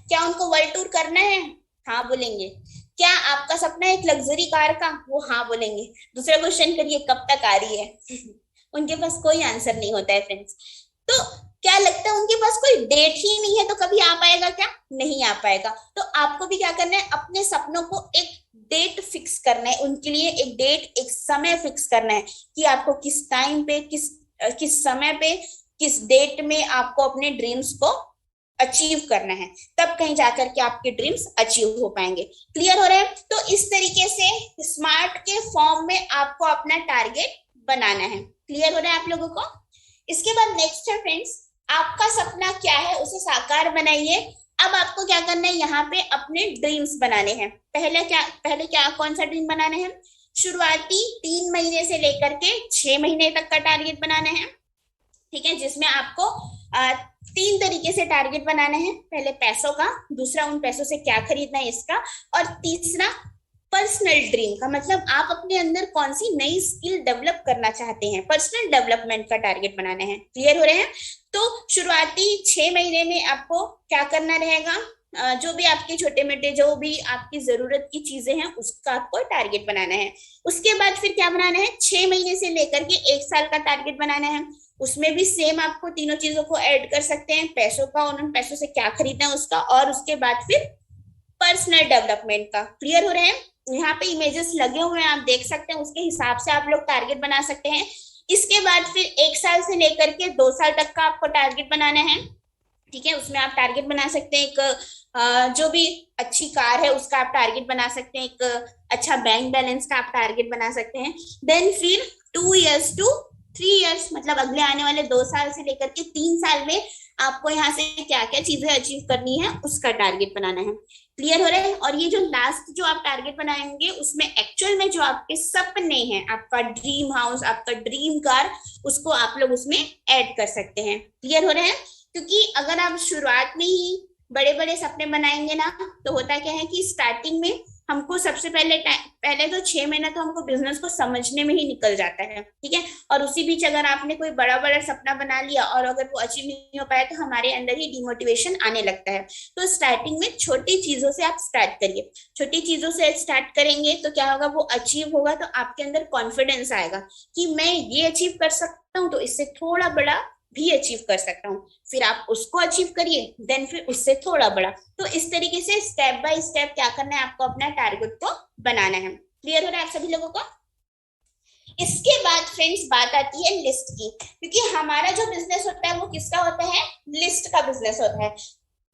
क्या उनको वर्ल्ड टूर करना है, हाँ बोलेंगे। क्या आपका सपना है एक लग्जरी कार का, वो हाँ बोलेंगे। दूसरा क्वेश्चन करिए कब तक आ रही है उनके पास कोई आंसर नहीं होता है फ्रेंड्स। तो क्या लगता है उनके पास कोई डेट ही नहीं है, तो कभी आ पाएगा क्या? नहीं आ पाएगा। तो आपको भी क्या करना है, अपने सपनों को एक डेट फिक्स करना है, उनके लिए एक डेट, एक समय फिक्स करना है कि आपको किस टाइम पे, किस समय पे, किस डेट में आपको अपने ड्रीम्स को अचीव करना है। तब कहीं जाकर के आपके ड्रीम्स अचीव हो पाएंगे। क्लियर हो रहा है? तो इस तरीके से स्मार्ट के फॉर्म में आपको अपना टारगेट बनाना है। क्लियर हो रहा है आप लोगों को? इसके बाद नेक्स्ट है फ्रेंड्स, आपका सपना क्या है उसे साकार बनाइए। अब आपको क्या करना है, यहाँ पे अपने ड्रीम्स बनाने हैं। पहले क्या कौन सा ड्रीम बनाना है, शुरुआती 3 महीने से लेकर के 6 महीने तक का टारगेट बनाना है। ठीक है, जिसमें आपको 3 तरीके से टारगेट बनाना है। पहले पैसों का, दूसरा उन पैसों से क्या खरीदना है इसका, और तीसरा पर्सनल ड्रीम का, मतलब आप अपने अंदर कौन सी नई स्किल डेवलप करना चाहते हैं, पर्सनल डेवलपमेंट का टारगेट बनाना है। क्लियर हो रहे हैं? तो शुरुआती 6 महीने में आपको क्या करना रहेगा, जो भी आपके छोटे मोटे, जो भी आपकी जरूरत की चीजें हैं उसका आपको टारगेट बनाना है। उसके बाद फिर क्या बनाना है, 6 महीने से लेकर के 1 साल का टारगेट बनाना है। उसमें भी सेम आपको तीनों चीजों को ऐड कर सकते हैं, पैसों का और उन पैसों से क्या खरीदना है उसका, और उसके बाद फिर पर्सनल डेवलपमेंट का। क्लियर हो रहे हैं? यहाँ पे इमेजेस लगे हुए हैं, आप देख सकते हैं, उसके हिसाब से आप लोग टारगेट बना सकते हैं। इसके बाद फिर 1 साल से लेकर के 2 साल तक का आपको टारगेट बनाना है। ठीक है, उसमें आप टारगेट बना सकते हैं, एक जो भी अच्छी कार है उसका आप टारगेट बना सकते हैं, एक अच्छा बैंक बैलेंस का आप टारगेट बना सकते हैं। देन फिर 2 इयर्स टू 3 इयर्स, मतलब अगले आने वाले 2 साल से लेकर के 3 साल में आपको यहाँ से क्या क्या चीजें अचीव करनी है उसका टारगेट बनाना है। क्लियर हो रहा है? और ये जो लास्ट जो आप टारगेट बनाएंगे उसमें एक्चुअल में जो आपके सपने हैं, आपका ड्रीम हाउस, आपका ड्रीम कार, उसको आप लोग उसमें ऐड कर सकते हैं। क्लियर हो रहे हैं? क्योंकि अगर आप शुरुआत में ही बड़े बड़े सपने बनाएंगे ना, तो होता क्या है कि स्टार्टिंग में हमको सबसे पहले तो 6 महीना तो हमको बिजनेस को समझने में ही निकल जाता है। ठीक है, और उसी बीच अगर आपने कोई बड़ा बड़ा सपना बना लिया और अगर वो अचीव नहीं हो पाया तो हमारे अंदर ही डिमोटिवेशन आने लगता है। तो स्टार्टिंग में छोटी चीजों से आप स्टार्ट करिए। छोटी चीजों से स्टार्ट करेंगे तो क्या होगा, वो अचीव होगा तो आपके अंदर कॉन्फिडेंस आएगा कि मैं ये अचीव कर सकता हूँ, तो इससे थोड़ा बड़ा भी अचीव कर सकता हूँ, फिर आप उसको अचीव करिए, देन फिर उससे थोड़ा बड़ा। तो इस तरीके से स्टेप बाय स्टेप क्या करना है आपको, अपना टारगेट को बनाना है। क्लियर हो रहा है आप सभी लोगों को? इसके बाद फ्रेंड्स बात आती है लिस्ट की, क्योंकि हमारा जो बिजनेस होता है वो किसका होता है, लिस्ट का बिजनेस होता है,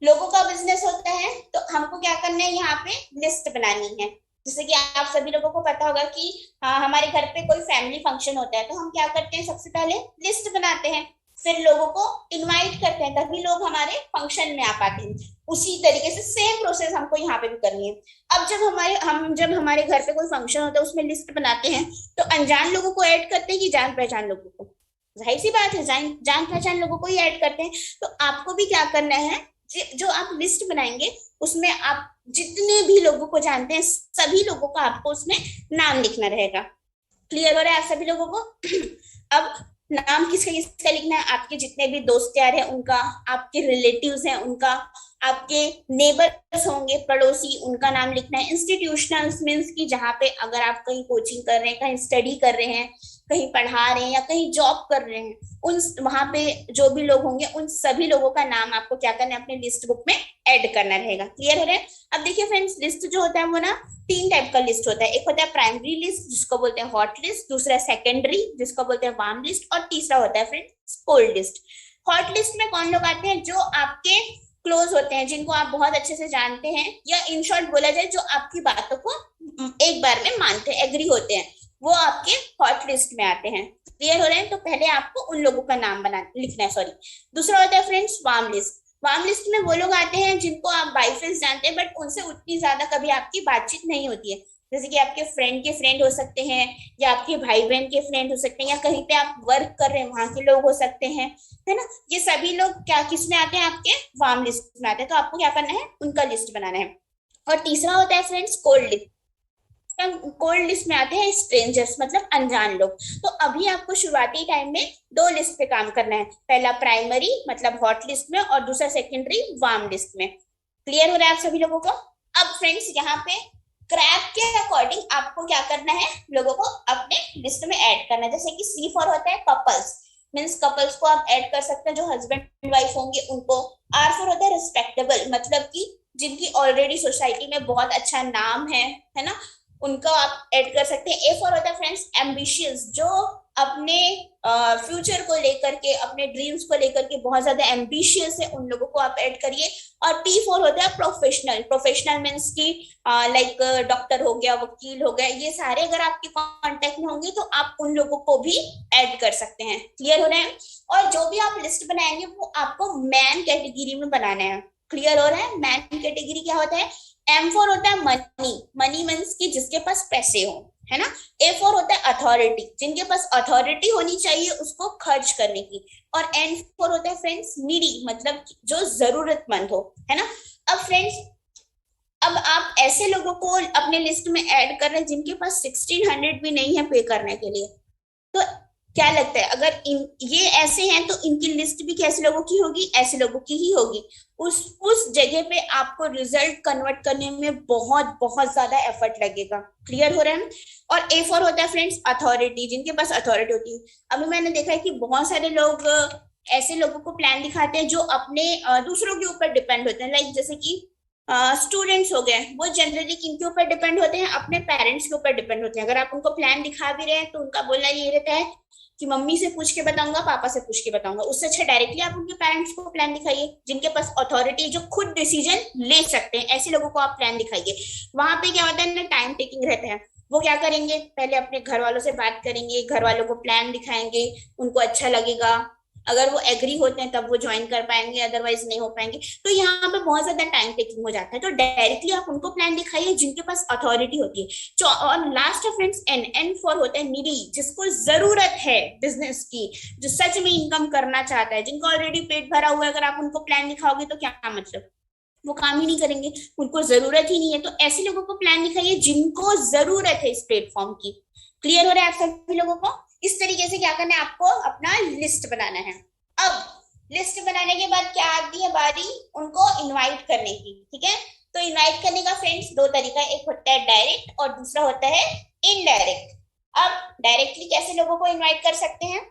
लोगों का बिजनेस होता है। तो हमको क्या करना है, यहाँ पे लिस्ट बनानी है। जैसे कि आप सभी लोगों को पता होगा कि हाँ, हमारे घर पे कोई फैमिली फंक्शन होता है तो हम क्या करते हैं, सबसे पहले लिस्ट बनाते हैं, फिर लोगों को इनवाइट करते हैं, तभी लोग हमारे फंक्शन में आ पाते हैं। उसी तरीके से सेम प्रोसेस हमको यहाँ पे भी करनी है। अब जब हमारे घर पे कोई फंक्शन होता है उसमें लिस्ट बनाते हैं, तो अनजान लोगों को ऐड करते हैं कि जान पहचान लोगों को, जाहिर सी बात है जान जान पहचान लोगों को ही ऐड करते हैं। तो आपको भी क्या करना है, जो आप लिस्ट बनाएंगे उसमें आप जितने भी लोगों को जानते हैं सभी लोगों का आपको उसमें नाम लिखना रहेगा। क्लियर हो रहा है आप सभी लोगों को? अब नाम किसका किसका लिखना है, आपके जितने भी दोस्त यार हैं उनका, आपके रिलेटिव्स हैं उनका, आपके नेबर्स होंगे पड़ोसी, उनका नाम लिखना है। इंस्टीट्यूशनल्स मीन्स की जहाँ पे अगर आप कहीं कोचिंग कर रहे हैं, कहीं स्टडी कर रहे हैं, कहीं पढ़ा रहे हैं या कहीं जॉब कर रहे हैं, उन वहां पे जो भी लोग होंगे उन सभी लोगों का नाम आपको क्या करना है, अपने लिस्ट बुक में ऐड करना रहेगा। क्लियर हो रहा है? अब देखिए फ्रेंड्स, लिस्ट जो होता है वो ना तीन टाइप का लिस्ट होता है। एक होता है प्राइमरी लिस्ट जिसको बोलते हैं हॉट लिस्ट, दूसरा सेकेंडरी जिसको बोलते हैं वार्म लिस्ट, और तीसरा होता है friends cold list. Hot list में कौन लोग आते हैं, जो आपके क्लोज होते हैं, जिनको आप बहुत अच्छे से जानते हैं, या इन शॉर्ट बोला जाए जो आपकी बातों को एक बार में मानते हैं, एग्री होते हैं, वो आपके हॉट लिस्ट में आते हैं। क्लियर हो रहे हैं? तो पहले आपको उन लोगों का नाम बना लिखना है, सॉरी। दूसरा होता है friends warm list. Warm list में वो लोग आते हैं जिनको आप बाई फेस जानते हैं, बट उनसे उतनी ज्यादा कभी आपकी बातचीत नहीं होती है। जैसे कि आपके फ्रेंड के फ्रेंड हो सकते हैं, या आपके भाई बहन के फ्रेंड हो सकते हैं, या कहीं पे आप वर्क कर रहे हैं वहां के लोग हो सकते हैं, है ना। ये सभी लोग क्या किस में आते हैं, आपके वार्म लिस्ट में आते हैं। तो आपको क्या करना है, उनका लिस्ट बनाना है। और तीसरा होता है friends cold list. Cold list में आते हैं स्ट्रेंजर्स, मतलब अनजान लोग। तो अभी आपको शुरुआती टाइम में दो लिस्ट पे काम करना है, पहला प्राइमरी मतलब हॉट लिस्ट में, और दूसरा सेकेंडरी वार्म लिस्ट में। क्लियर हो रहा है आप सभी लोगों को? अब फ्रेंड्स यहाँ पे क्रैप के अकॉर्डिंग आपको क्या करना है, लोगों को अपने लिस्ट में ऐड करना है। जैसे कि सी फॉर होता है कपल्स, मीन्स कपल्स को आप ऐड कर सकते हैं जो हस्बैंड वाइफ होंगे उनको। आर फॉर होता है रिस्पेक्टेबल, मतलब कि जिनकी ऑलरेडी सोसाइटी में बहुत अच्छा नाम है ना, उनको आप ऐड कर सकते हैं। ए फॉर होता है फ्रेंड्स एम्बिशियस, जो अपने फ्यूचर को लेकर के, अपने ड्रीम्स को लेकर के बहुत ज्यादा एम्बिशियस है, उन लोगों को आप ऐड करिए। और टी फॉर होता है प्रोफेशनल। प्रोफेशनल मीन्स की लाइक डॉक्टर हो गया, वकील हो गया, ये सारे अगर आपके कांटेक्ट में होंगे तो आप उन लोगों को भी ऐड कर सकते हैं। क्लियर हो रहा है? और जो भी आप लिस्ट बनाएंगे वो आपको मैन कैटेगरी में बनाना है। क्लियर हो रहा है? मैन कैटेगरी क्या होता है, एम फोर होता है मनी, मनी मीन्स की जिसके पास पैसे हो, है ना। ए फोर होता है अथॉरिटी, जिनके पास अथॉरिटी होनी चाहिए उसको खर्च करने की। और एन फोर होता है फ्रेंड्स नीडी, मतलब जो जरूरतमंद हो, है ना। अब फ्रेंड्स, अब आप ऐसे लोगों को अपने लिस्ट में ऐड कर रहे हैं जिनके पास 1600 भी नहीं है पे करने के लिए। तो क्या लगता है, अगर ये ऐसे हैं तो इनकी लिस्ट भी कैसे लोगों की होगी, ऐसे लोगों की ही होगी। उस जगह पे आपको रिजल्ट कन्वर्ट करने में बहुत बहुत ज्यादा एफर्ट लगेगा। क्लियर हो रहा है? और ए फॉर होता है फ्रेंड्स अथॉरिटी, जिनके पास अथॉरिटी होती है। अभी मैंने देखा है कि बहुत सारे लोग ऐसे लोगों को प्लान दिखाते हैं जो अपने दूसरों के ऊपर डिपेंड होते हैं। लाइक जैसे कि स्टूडेंट्स हो गए, वो जनरली किनके ऊपर डिपेंड होते हैं, अपने पेरेंट्स के ऊपर डिपेंड होते हैं। अगर आप उनको प्लान दिखा भी रहे हैं तो उनका बोलना ये रहता है कि मम्मी से पूछ के बताऊंगा, पापा से पूछ के बताऊंगा। उससे अच्छा डायरेक्टली आप उनके पेरेंट्स को प्लान दिखाइए, जिनके पास अथॉरिटी, जो खुद डिसीजन ले सकते हैं, ऐसे लोगों को आप प्लान दिखाइए। वहां पे क्या होता है ना, टाइम टेकिंग रहता है। वो क्या करेंगे, पहले अपने घर वालों से बात करेंगे, घर वालों को प्लान दिखाएंगे, उनको अच्छा लगेगा, अगर वो एग्री होते हैं तब वो ज्वाइन कर पाएंगे, अदरवाइज नहीं हो पाएंगे। तो यहाँ पे बहुत ज्यादा टाइम टेकिंग हो जाता है। तो डायरेक्टली आप उनको प्लान दिखाइए जिनके पास अथॉरिटी होती है। और last friends N, N for होता है नीडी, जिसको जरूरत है बिजनेस की, जो सच में इनकम करना चाहता है, जिनको ऑलरेडी पेट भरा हुआ है। अगर आप उनको प्लान दिखाओगे तो क्या मतलब, वो काम ही नहीं करेंगे, उनको जरूरत ही नहीं है। तो ऐसे लोगों को प्लान दिखाइए जिनको जरूरत है इस प्लेटफॉर्म की। क्लियर हो रहा है आप सभी लोगों को? इस तरीके से क्या करना है, आपको अपना लिस्ट बनाना है। अब लिस्ट बनाने के बाद क्या आती है बारी, उनको इनवाइट करने की। ठीक है, तो इनवाइट करने का फ्रेंड्स दो तरीका, एक होता है डायरेक्ट और दूसरा होता है इनडायरेक्ट। अब डायरेक्टली कैसे लोगों को इनवाइट कर सकते हैं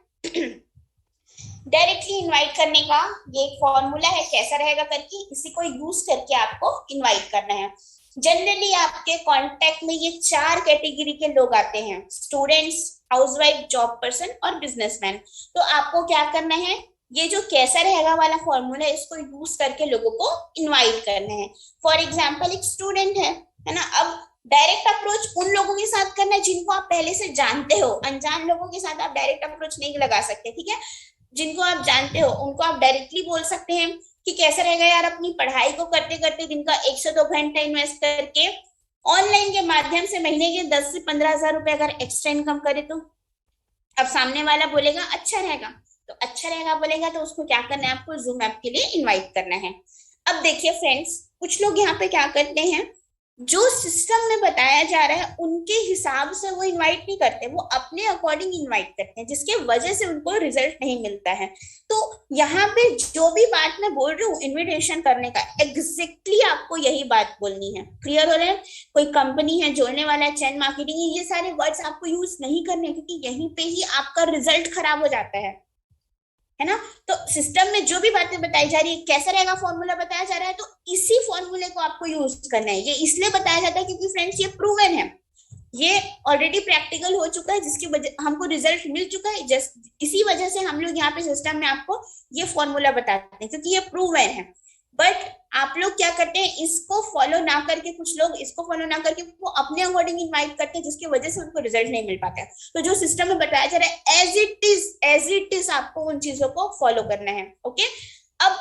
डायरेक्टली इनवाइट करने का ये एक फॉर्मूला है, कैसा रहेगा करके, इसी को यूज करके आपको इनवाइट करना है। जनरली आपके कांटेक्ट में ये चार कैटेगरी के लोग आते हैं, स्टूडेंट्स, हाउसवाइफ, जॉब पर्सन और बिजनेसमैन। तो आपको क्या करना है, ये जो कैसा रहेगा वाला फॉर्मूला है इसको यूज करके लोगों को इनवाइट करना है। फॉर एग्जाम्पल एक स्टूडेंट है ना, अब डायरेक्ट अप्रोच उन लोगों के साथ करना है जिनको आप पहले से जानते हो, अनजान लोगों के साथ आप डायरेक्ट अप्रोच नहीं लगा सकते, ठीक है। जिनको आप जानते हो उनको आप डायरेक्टली बोल सकते हैं कि कैसा रहेगा यार, अपनी पढ़ाई को करते करते दिन का 1 से 2 घंटा इन्वेस्ट करके ऑनलाइन के माध्यम से महीने के 10 से 15 हजार रुपए अगर एक्स्ट्रा इनकम करे तो। अब सामने वाला बोलेगा अच्छा रहेगा, तो अच्छा रहेगा बोलेगा तो उसको क्या करना है, आपको जूम ऐप के लिए इनवाइट करना है। अब देखिए फ्रेंड्स, कुछ लोग यहाँ पे क्या करते हैं, जो सिस्टम में बताया जा रहा है उनके हिसाब से वो इनवाइट नहीं करते, वो अपने अकॉर्डिंग इनवाइट करते हैं, जिसके वजह से उनको रिजल्ट नहीं मिलता है। तो यहाँ पे जो भी बात मैं बोल रही हूँ इनविटेशन करने का, एग्जैक्टली आपको यही बात बोलनी है। क्लियर हो रहा है? कोई कंपनी है, जोड़ने वाला है, चैन मार्केटिंग है, ये सारे वर्ड्स आपको यूज नहीं करने, क्योंकि यहीं पे ही आपका रिजल्ट खराब हो जाता है ना। तो सिस्टम में जो भी बातें बताई जा रही है, कैसा रहेगा फॉर्मूला बताया जा रहा है, तो इसी फॉर्मूले को आपको यूज करना है। ये इसलिए बताया जाता है क्योंकि फ्रेंड्स ये प्रूवन है, ये ऑलरेडी प्रैक्टिकल हो चुका है, जिसकी वजह हमको रिजल्ट मिल चुका है। जस्ट इसी वजह से हम लोग यहाँ पे सिस्टम में आपको ये फॉर्मूला बताते हैं, क्योंकि ये प्रूवन है। बट आप लोग क्या करते हैं, इसको फॉलो ना करके, कुछ लोग इसको फॉलो ना करके वो अपने अकॉर्डिंग इनवाइट करते हैं, जिसकी वजह से उनको रिजल्ट नहीं मिल पाता है। तो जो सिस्टम में बताया जा रहा है एज इट इज आपको उन चीजों को फॉलो करना है। ओके। अब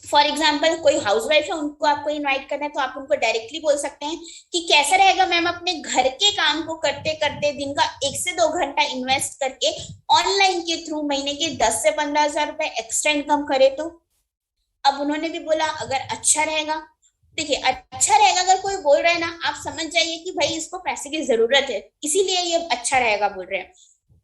फॉर एग्जाम्पल कोई हाउसवाइफ है, उनको आपको इनवाइट करना है, तो आप उनको डायरेक्टली बोल सकते हैं कि कैसा रहेगा मैम, अपने घर के काम को करते करते दिन का 1 से 2 घंटा इन्वेस्ट करके ऑनलाइन के थ्रू महीने के 10 से 15 हजार रुपए एक्स्ट्रा इनकम करे तो। अब उन्होंने भी बोला अगर अच्छा रहेगा, देखिए अच्छा रहेगा अगर कोई बोल रहा है ना, आप समझ जाइए कि भाई इसको पैसे की जरूरत है, इसीलिए ये अच्छा रहेगा बोल रहे हैं,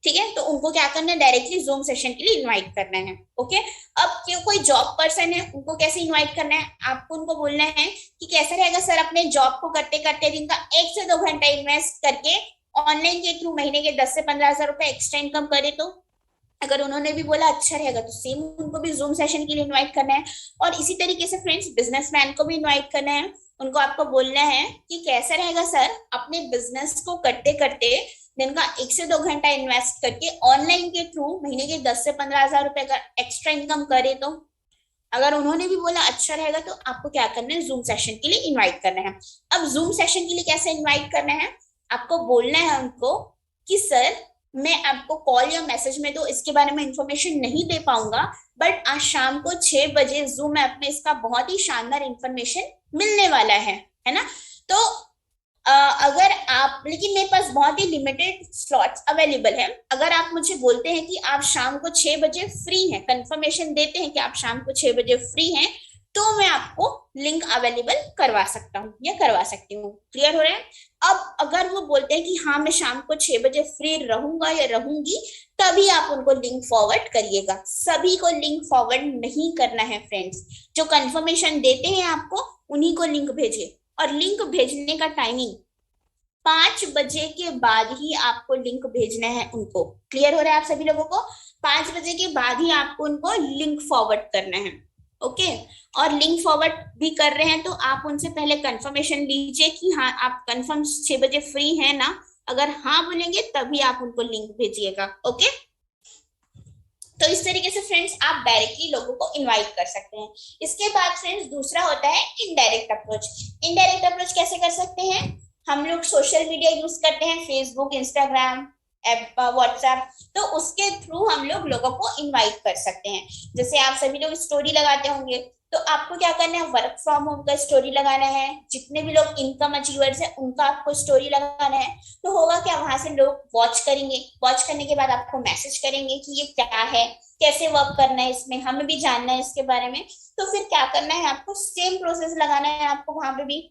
ठीक है। तो उनको क्या करना है, डायरेक्टली जूम सेशन के लिए इनवाइट करना है। ओके। अब क्यों कोई जॉब पर्सन है, उनको कैसे इनवाइट करना है, आपको उनको बोलना है कि कैसा रहेगा सर, अपने जॉब को करते करते दिन का 1 से 2 घंटा इन्वेस्ट करके ऑनलाइन के थ्रू महीने के 10 से 15 हजार रुपए एक्स्ट्रा इनकम करे तो। अगर उन्होंने भी बोला अच्छा रहेगा तो सेम उनको भी जूम सेशन के लिए इनवाइट करना है। और इसी तरीके से फ्रेंड्स बिजनेसमैन को भी इनवाइट करना है, उनको आपको बोलना है कि कैसा रहेगा सर, अपने बिजनेस को करते करते दिन का 1 से 2 घंटा इन्वेस्ट करके ऑनलाइन के थ्रू महीने के 10 से 15 हजार रुपए अगर एक्स्ट्रा इनकम करे तो। अगर उन्होंने भी बोला अच्छा रहेगा तो आपको क्या करना है, जूम सेशन के लिए इनवाइट करना है। अब जूम सेशन के लिए कैसे इनवाइट करना है, आपको बोलना है उनको कि सर मैं आपको कॉल या मैसेज में तो इसके बारे में इंफॉर्मेशन नहीं दे पाऊंगा, बट आज शाम को 6 बजे जूम ऐप में इसका बहुत ही शानदार इंफॉर्मेशन मिलने वाला है ना। तो अगर आप, लेकिन मेरे पास बहुत ही लिमिटेड स्लॉट्स अवेलेबल है, अगर आप मुझे बोलते हैं कि आप शाम को 6 बजे फ्री हैं, कंफर्मेशन देते हैं कि आप शाम को 6 बजे फ्री हैं, तो मैं आपको लिंक अवेलेबल करवा सकता हूँ या करवा सकती हूँ। क्लियर हो रहा है? अब अगर वो बोलते हैं कि हाँ मैं शाम को 6 बजे फ्री रहूंगा या रहूंगी, तभी आप उनको लिंक फॉरवर्ड करिएगा। सभी को लिंक फॉरवर्ड नहीं करना है फ्रेंड्स, जो कंफर्मेशन देते हैं आपको उन्हीं को लिंक भेजिए। और लिंक भेजने का टाइमिंग 5 बजे के बाद ही आपको लिंक भेजना है उनको। क्लियर हो रहा है आप सभी लोगों को? 5 बजे के बाद ही आपको उनको लिंक फॉरवर्ड करना है। ओके। और लिंक फॉरवर्ड भी कर रहे हैं तो आप उनसे पहले कंफर्मेशन लीजिए कि हाँ आप कंफर्म 6 बजे फ्री है ना। अगर हाँ बोलेंगे तभी आप उनको लिंक भेजिएगा। ओके। तो इस तरीके से फ्रेंड्स आप डायरेक्टली लोगों को इनवाइट कर सकते हैं। इसके बाद फ्रेंड्स दूसरा होता है इनडायरेक्ट अप्रोच। इनडायरेक्ट अप्रोच कैसे कर सकते हैं, हम लोग सोशल मीडिया यूज करते हैं, फेसबुक, इंस्टाग्राम, व्हाट्सएप, तो उसके थ्रू हम लोग लोगों को इनवाइट कर सकते हैं। जैसे आप सभी लोग स्टोरी लगाते होंगे, तो आपको क्या करना है, वर्क फ्रॉम होम का स्टोरी लगाना है। जितने भी लोग इनकम अचीवर्स है उनका आपको स्टोरी लगाना है। तो होगा क्या, वहां से लोग वॉच करेंगे, वॉच करने के बाद आपको मैसेज करेंगे कि ये क्या है, कैसे वर्क करना है, इसमें हमें भी जानना है इसके बारे में। तो फिर क्या करना है, आपको सेम प्रोसेस लगाना है। आपको वहां पे भी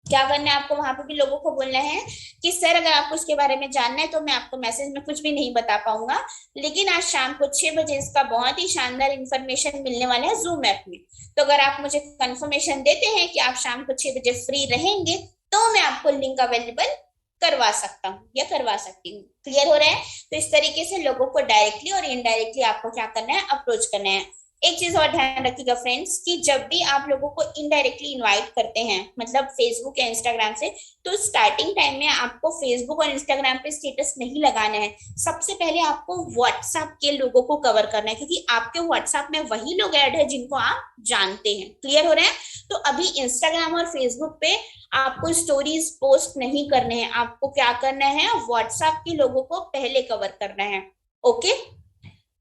क्या करना है, आपको वहां पे भी लोगों को बोलना है कि सर अगर आपको इसके बारे में जानना है तो मैं आपको मैसेज में कुछ भी नहीं बता पाऊंगा, लेकिन आज शाम को 6 बजे इसका बहुत ही शानदार इंफॉर्मेशन मिलने वाला है जूम ऐप में। तो अगर आप मुझे कंफर्मेशन देते हैं कि आप शाम को 6 बजे फ्री रहेंगे, तो मैं आपको लिंक अवेलेबल करवा सकता हूँ या करवा सकती हूँ। क्लियर हो रहा है? तो इस तरीके से लोगों को डायरेक्टली और इनडायरेक्टली आपको क्या करना है, अप्रोच करना है। एक चीज और ध्यान रखिएगा फ्रेंड्स, कि जब भी आप लोगों को इनडायरेक्टली इनवाइट करते हैं, मतलब फेसबुक या इंस्टाग्राम से, तो स्टार्टिंग टाइम में आपको फेसबुक और इंस्टाग्राम पे स्टेटस नहीं लगाना है। सबसे पहले आपको व्हाट्सएप के लोगों को कवर करना है, क्योंकि आपके व्हाट्सएप में वही लोग ऐड है जिनको आप जानते हैं। क्लियर हो रहा है? तो अभी इंस्टाग्राम और फेसबुक पे आपको स्टोरीज पोस्ट नहीं करने हैं, आपको क्या करना है, व्हाट्सएप के लोगों को पहले कवर करना है। ओके?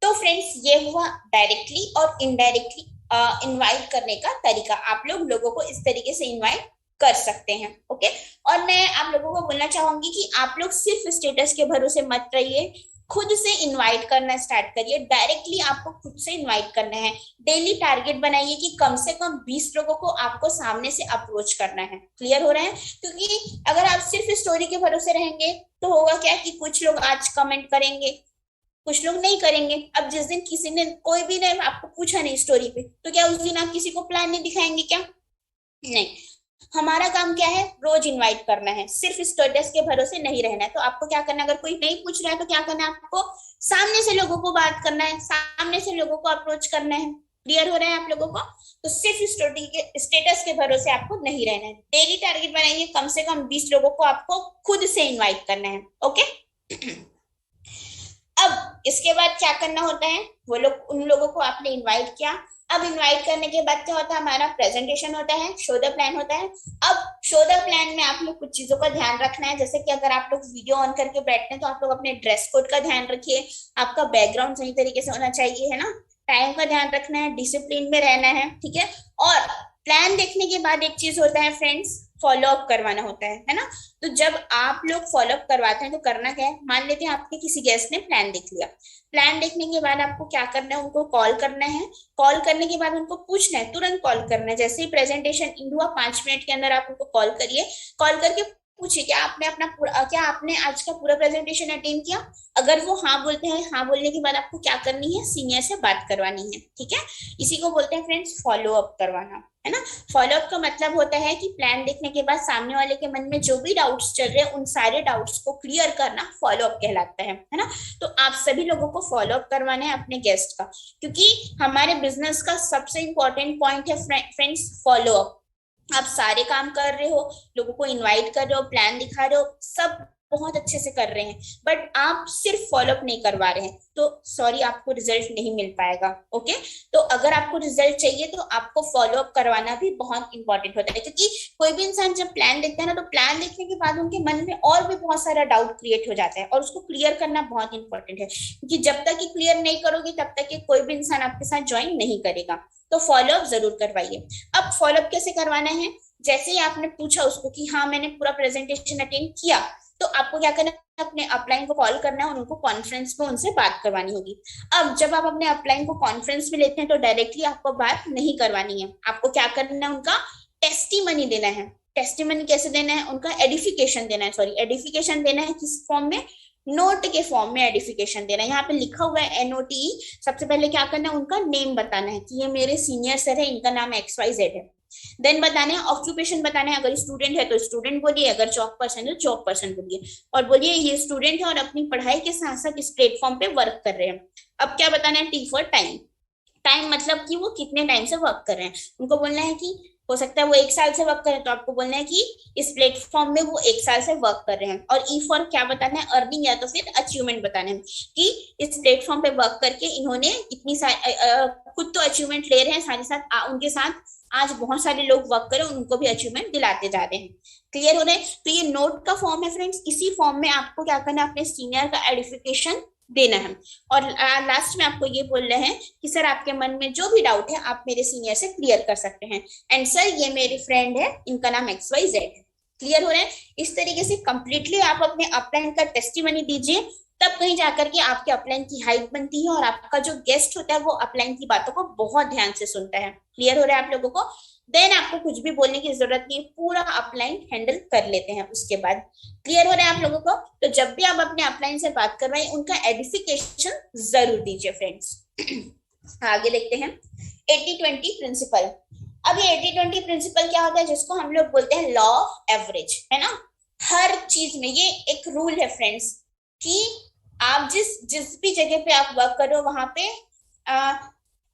तो फ्रेंड्स, ये हुआ डायरेक्टली और इनडायरेक्टली इनवाइट करने का तरीका। आप लोग लोगों को इस तरीके से इनवाइट कर सकते हैं। ओके? और मैं आप लोगों को बोलना चाहूंगी कि आप लोग सिर्फ स्टेटस के भरोसे मत रहिए, खुद से इनवाइट करना स्टार्ट करिए। डायरेक्टली आपको खुद से इनवाइट करना है। डेली टारगेट बनाइए कि कम से कम 20 लोगों को आपको सामने से अप्रोच करना है। क्लियर हो रहा है? क्योंकि अगर आप सिर्फ स्टोरी के भरोसे रहेंगे तो होगा क्या, कि कुछ लोग आज कमेंट करेंगे, कुछ लोग नहीं करेंगे। अब जिस दिन किसी ने, कोई भी ने आपको पूछा नहीं स्टोरी पे, तो क्या उस दिन आप किसी को प्लान नहीं दिखाएंगे क्या? नहीं। हमारा काम क्या है, रोज इनवाइट करना है, सिर्फ स्टेटस के भरोसे नहीं रहना है। तो आपको क्या करना है, अगर कोई नहीं पूछ रहा है तो क्या करना है, आपको सामने से लोगों को बात करना है, सामने से लोगों को अप्रोच करना है। क्लियर हो रहा है आप लोगों को? तो सिर्फ स्टोरी के स्टेटस के भरोसे आपको नहीं रहना है। डेली टारगेट बनाइए, कम से कम 20 लोगों को आपको खुद से इन्वाइट करना है। ओके? अब इसके बाद क्या करना होता है, वो लोग, उन लोगों को आपने इनवाइट किया। अब इनवाइट करने के बाद क्या होता है, हमारा प्रेजेंटेशन होता है, शो द प्लान होता है। अब शो द प्लान में आप लोग कुछ चीजों का ध्यान रखना है, जैसे कि अगर आप लोग वीडियो ऑन करके बैठते हैं तो आप लोग अपने ड्रेस कोड का ध्यान रखिए, आपका बैकग्राउंड सही तरीके से होना चाहिए, है ना। टाइम का ध्यान रखना है, डिसिप्लिन में रहना है, ठीक है। और प्लान देखने के बाद एक चीज होता है फ्रेंड्स, फॉलो अप करवाना होता है ना। तो जब आप लोग फॉलो अप करवाते हैं तो करना क्या है, मान लेते हैं आपके किसी गेस्ट ने प्लान देख लिया। प्लान देखने के बाद आपको क्या करना है, उनको कॉल करना है। कॉल करने के बाद उनको पूछना है, तुरंत कॉल करना है, जैसे ही प्रेजेंटेशन इन हुआ 5 मिनट के अंदर आप उनको कॉल करिए। कॉल करके पूछिए, क्या आपने आज का पूरा प्रेजेंटेशन अटेंड किया। अगर वो हाँ बोलते हैं, हाँ बोलने के बाद आपको क्या करनी है, सीनियर से बात करवानी है, ठीक है। इसी को बोलते हैं फ्रेंड्स फॉलो अप करवाना, है ना। फॉलो अप का मतलब होता है कि प्लान देखने के बाद सामने वाले के मन में जो भी डाउट्स चल रहे हैं उन सारे डाउट्स को क्लियर करना फॉलो अप कहलाता है ना। तो आप सभी लोगों को फॉलो अप करवाना है अपने गेस्ट का, क्योंकि हमारे बिजनेस का सबसे इंपॉर्टेंट पॉइंट है फ्रेंड्स फॉलो अप। आप सारे काम कर रहे हो, लोगों को इनवाइट कर रहे हो, प्लान दिखा रहे हो, सब बहुत अच्छे से कर रहे हैं, बट आप सिर्फ फॉलोअप नहीं करवा रहे हैं, तो सॉरी, आपको रिजल्ट नहीं मिल पाएगा। ओके? तो अगर आपको रिजल्ट चाहिए तो आपको फॉलोअप करवाना भी बहुत इंपॉर्टेंट होता है, क्योंकि कोई भी इंसान जब प्लान देखता है ना, तो प्लान देखने के बाद उनके मन में और भी बहुत सारा डाउट क्रिएट हो जाता है, और उसको क्लियर करना बहुत इंपॉर्टेंट है, क्योंकि जब तक कि क्लियर नहीं करोगे तब तक कि कोई भी इंसान आपके साथ ज्वाइन नहीं करेगा। तो फॉलोअप जरूर करवाइए। अब फॉलोअप कैसे करवाना है, जैसे ही आपने पूछा उसको कि हाँ मैंने पूरा प्रेजेंटेशन अटेंड किया, तो आपको क्या करना है, अपने अपलाइन को कॉल करना है और उनको कॉन्फ्रेंस में उनसे बात करवानी होगी। अब जब आप अपने अपलाइन को कॉन्फ्रेंस में लेते हैं तो डायरेक्टली आपको बात नहीं करवानी है, आपको क्या करना है, उनका टेस्टिमनी देना है। टेस्टिमनी कैसे देना है, उनका एडिफिकेशन देना है, सॉरी एडिफिकेशन देना है, किस फॉर्म में, नोट के फॉर्म में एडिफिकेशन देना है। यहाँ पे लिखा हुआ है NOTE। सबसे पहले क्या करना है, उनका नेम बताना है कि ये मेरे सीनियर सर है, इनका नाम XYZ है। देन बताने हैं ऑक्यूपेशन, बताना है, अगर स्टूडेंट है तो स्टूडेंट बोलिए, अगर जॉब पर्सन है तो जॉब पर्सन बोलिए, और बोलिए ये स्टूडेंट है और अपनी पढ़ाई के साथ साथ इस प्लेटफॉर्म पे वर्क कर रहे हैं। अब क्या बताना है, T फॉर टाइम। टाइम मतलब कि वो कितने टाइम से वर्क कर रहे हैं। उनको बोलना है कि हो सकता है वो 1 साल से वर्क करें, तो आपको बोलना है कि इस प्लेटफॉर्म में वो 1 साल से वर्क कर रहे हैं। और ई फॉर क्या बताना है, अर्निंग या तो फिर अचीवमेंट बताना है, कि इस प्लेटफॉर्म पे वर्क करके इन्होंने इतनी खुद तो अचीवमेंट ले रहे हैं, साथ ही साथ उनके साथ आज बहुत सारे लोग वर्क करें, उनको भी अचीवमेंट दिलाते जा रहे हैं। क्लियर हो रहे हैं? तो ये नोट का फॉर्म है फ्रेंड्स, इसी फॉर्म में आपको क्या करना है, अपने सीनियर का एडिफिकेशन देना है। और लास्ट में आपको ये बोल रहे हैं कि सर आपके मन में जो भी डाउट है आप मेरे सीनियर से क्लियर कर सकते हैं, एंड सर ये मेरी फ्रेंड है, इनका नाम XYZ है। क्लियर हो रहा है? इस तरीके से कंप्लीटली आप अपने अपलाइन का टेस्टिमनी दीजिए, तब कहीं जाकर के आपके अपलाइन की हाइट बनती है, और आपका जो गेस्ट होता है वो अपलाइन की बातों को बहुत ध्यान से सुनता है। क्लियर हो रहा है आप लोगों को? देन आपको कुछ भी बोलने की जरूरत नहीं, पूरा अपलाइन हैंडल कर लेते हैं उसके बाद। क्लियर हो रहा है आप लोगों को? तो जब भी आप अपने अपलाइन से बात करवाएं, उनका एडिफिकेशन जरूर दीजिए फ्रेंड्स। आगे देखते हैं 80-20 प्रिंसिपल। अब ये 80-20 प्रिंसिपल क्या होता है, जिसको हम लोग बोलते हैं लॉ ऑफ एवरेज, है ना। हर चीज में ये एक रूल है फ्रेंड्स कि आप जिस जिस भी जगह पे आप वर्क करो वहां पे आ,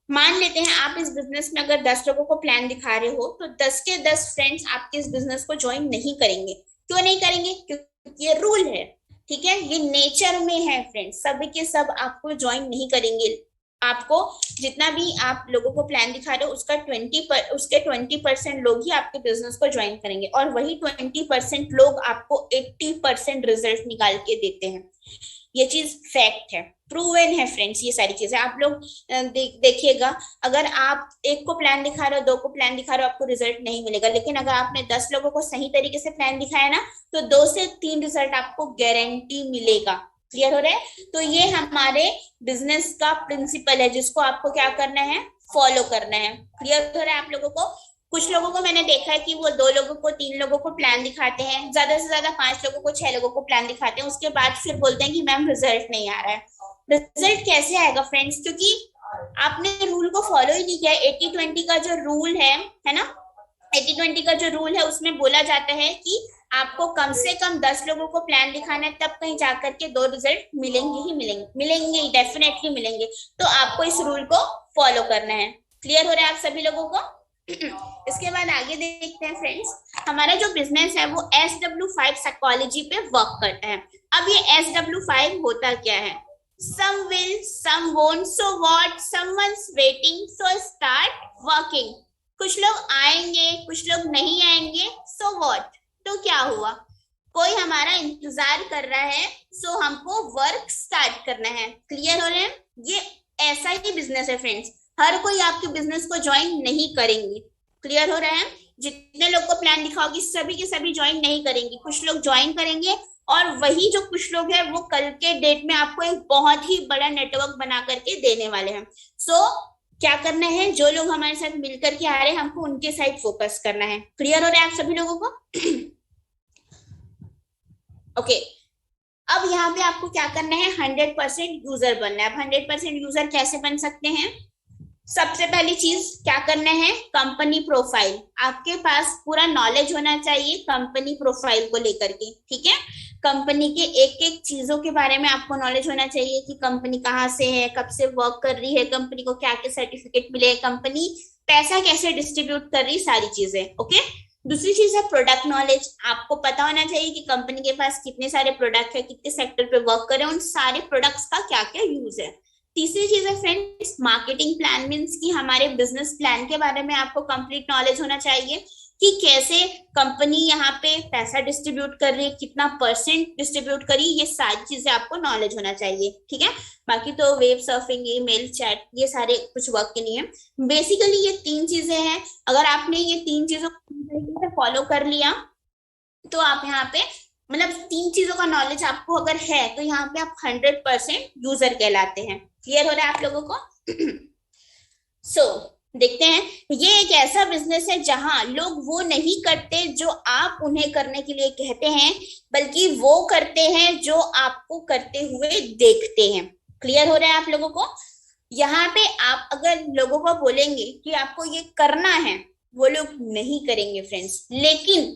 मान लेते हैं आप इस बिजनेस में अगर 10 लोगों को प्लान दिखा रहे हो तो 10 के 10 फ्रेंड्स आपके इस बिजनेस को ज्वाइन नहीं करेंगे। क्यों नहीं करेंगे? क्योंकि ये रूल है। ठीक है, ये नेचर में है फ्रेंड्स, सब के सब आपको ज्वाइन नहीं करेंगे। आपको जितना भी आप लोगों को प्लान दिखा रहे हो उसके 20% लोग ही आपके बिजनेस को ज्वाइन करेंगे, और वही 20% लोग आपको 80% रिजल्ट निकाल के देते हैं। ये चीज फैक्ट है, प्रूवन है फ्रेंड्स। ये सारी चीजें आप लोग देखिएगा। अगर आप एक को प्लान दिखा रहे हो, दो को प्लान दिखा रहे हो, आपको रिजल्ट नहीं मिलेगा, लेकिन अगर आपने 10 लोगों को सही तरीके से प्लान दिखाया ना, तो 2 से 3 रिजल्ट आपको गारंटी मिलेगा। क्लियर हो रहा है? तो ये हमारे बिजनेस का प्रिंसिपल है जिसको आपको क्या करना है, फॉलो करना है। क्लियर हो रहा है आप लोगों को? कुछ लोगों को मैंने देखा है कि वो 2 लोगों को 3 लोगों को प्लान दिखाते हैं, ज्यादा से ज्यादा 5 लोगों को 6 लोगों को प्लान दिखाते हैं, उसके बाद फिर बोलते हैं कि मैम रिजल्ट नहीं आ रहा है। रिजल्ट कैसे आएगा फ्रेंड्स? क्योंकि आपने रूल को फॉलो ही नहीं किया। 80-20 का जो रूल है ना, 80-20 का जो रूल है उसमें बोला जाता है कि आपको कम से कम 10 लोगों को प्लान दिखाना है, तब कहीं जाकर के 2 रिजल्ट मिलेंगे ही मिलेंगे, मिलेंगे ही, डेफिनेटली मिलेंगे। तो आपको इस रूल को फॉलो करना है। क्लियर हो रहा है आप सभी लोगों को? इसके बाद आगे देखते हैं फ्रेंड्स। हमारा जो बिजनेस है वो SW5 साइकोलॉजी पे वर्क करता है। अब ये SW5 होता क्या है? Some will, some won't, so what? Someone's waiting, so start working. कुछ लोग आएंगे, कुछ लोग नहीं आएंगे, so what? तो क्या हुआ? कोई हमारा इंतजार कर रहा है, सो हमको वर्क स्टार्ट करना है। क्लियर हो रहे हैं? ये ऐसा ही बिजनेस है फ्रेंड्स। हर कोई आपके बिजनेस को ज्वाइन नहीं करेंगे। क्लियर हो रहा है? जितने लोग को प्लान दिखाओगी सभी के सभी ज्वाइन नहीं करेंगे, कुछ लोग ज्वाइन करेंगे, और वही जो कुछ लोग हैं वो कल के डेट में आपको एक बहुत ही बड़ा नेटवर्क बना करके देने वाले हैं। सो क्या करना है, जो लोग हमारे साथ मिलकर के आ रहे हैं हमको उनके साइड फोकस करना है। क्लियर हो रहा है आप सभी लोगों को? ओके अब यहाँ पे आपको क्या करना है, 100% यूजर बनना है। अब 100% यूजर कैसे बन सकते हैं? सबसे पहली चीज क्या करना है, कंपनी प्रोफाइल। आपके पास पूरा नॉलेज होना चाहिए कंपनी प्रोफाइल को लेकर के। ठीक है, कंपनी के एक एक चीजों के बारे में आपको नॉलेज होना चाहिए कि कंपनी कहाँ से है, कब से वर्क कर रही है, कंपनी को क्या क्या सर्टिफिकेट मिले, कंपनी पैसा कैसे डिस्ट्रीब्यूट कर रही, सारी चीजें। ओके, दूसरी चीज है प्रोडक्ट नॉलेज। आपको पता होना चाहिए कि कंपनी के पास कितने सारे प्रोडक्ट है, कितने सेक्टर पे वर्क कर रहे हैं, उन सारे प्रोडक्ट्स का क्या क्या यूज है। तीसरी चीज है फ्रेंड्स मार्केटिंग प्लान, मीन्स कि हमारे बिजनेस प्लान के बारे में आपको कंप्लीट नॉलेज होना चाहिए कि कैसे कंपनी यहाँ पे पैसा डिस्ट्रीब्यूट कर रही है, कितना परसेंट डिस्ट्रीब्यूट करी, ये सारी चीजें आपको नॉलेज होना चाहिए। ठीक है, बाकी तो वेब सर्फिंग, ईमेल, चैट, ये सारे कुछ वर्क के नहीं है। बेसिकली ये 3 चीजें हैं। अगर आपने ये 3 चीजों को फॉलो कर लिया तो आप यहाँ पे मतलब 3 चीजों का नॉलेज आपको अगर है तो यहाँ पे आप 100% यूजर कहलाते हैं। क्लियर हो रहा है आप लोगों को? सो देखते हैं, ये एक ऐसा बिजनेस है जहां लोग वो नहीं करते जो आप उन्हें करने के लिए कहते हैं, बल्कि वो करते हैं जो आपको करते हुए देखते हैं। क्लियर हो रहा है आप लोगों को? यहाँ पे आप अगर लोगों को बोलेंगे कि आपको ये करना है, वो लोग नहीं करेंगे फ्रेंड्स। लेकिन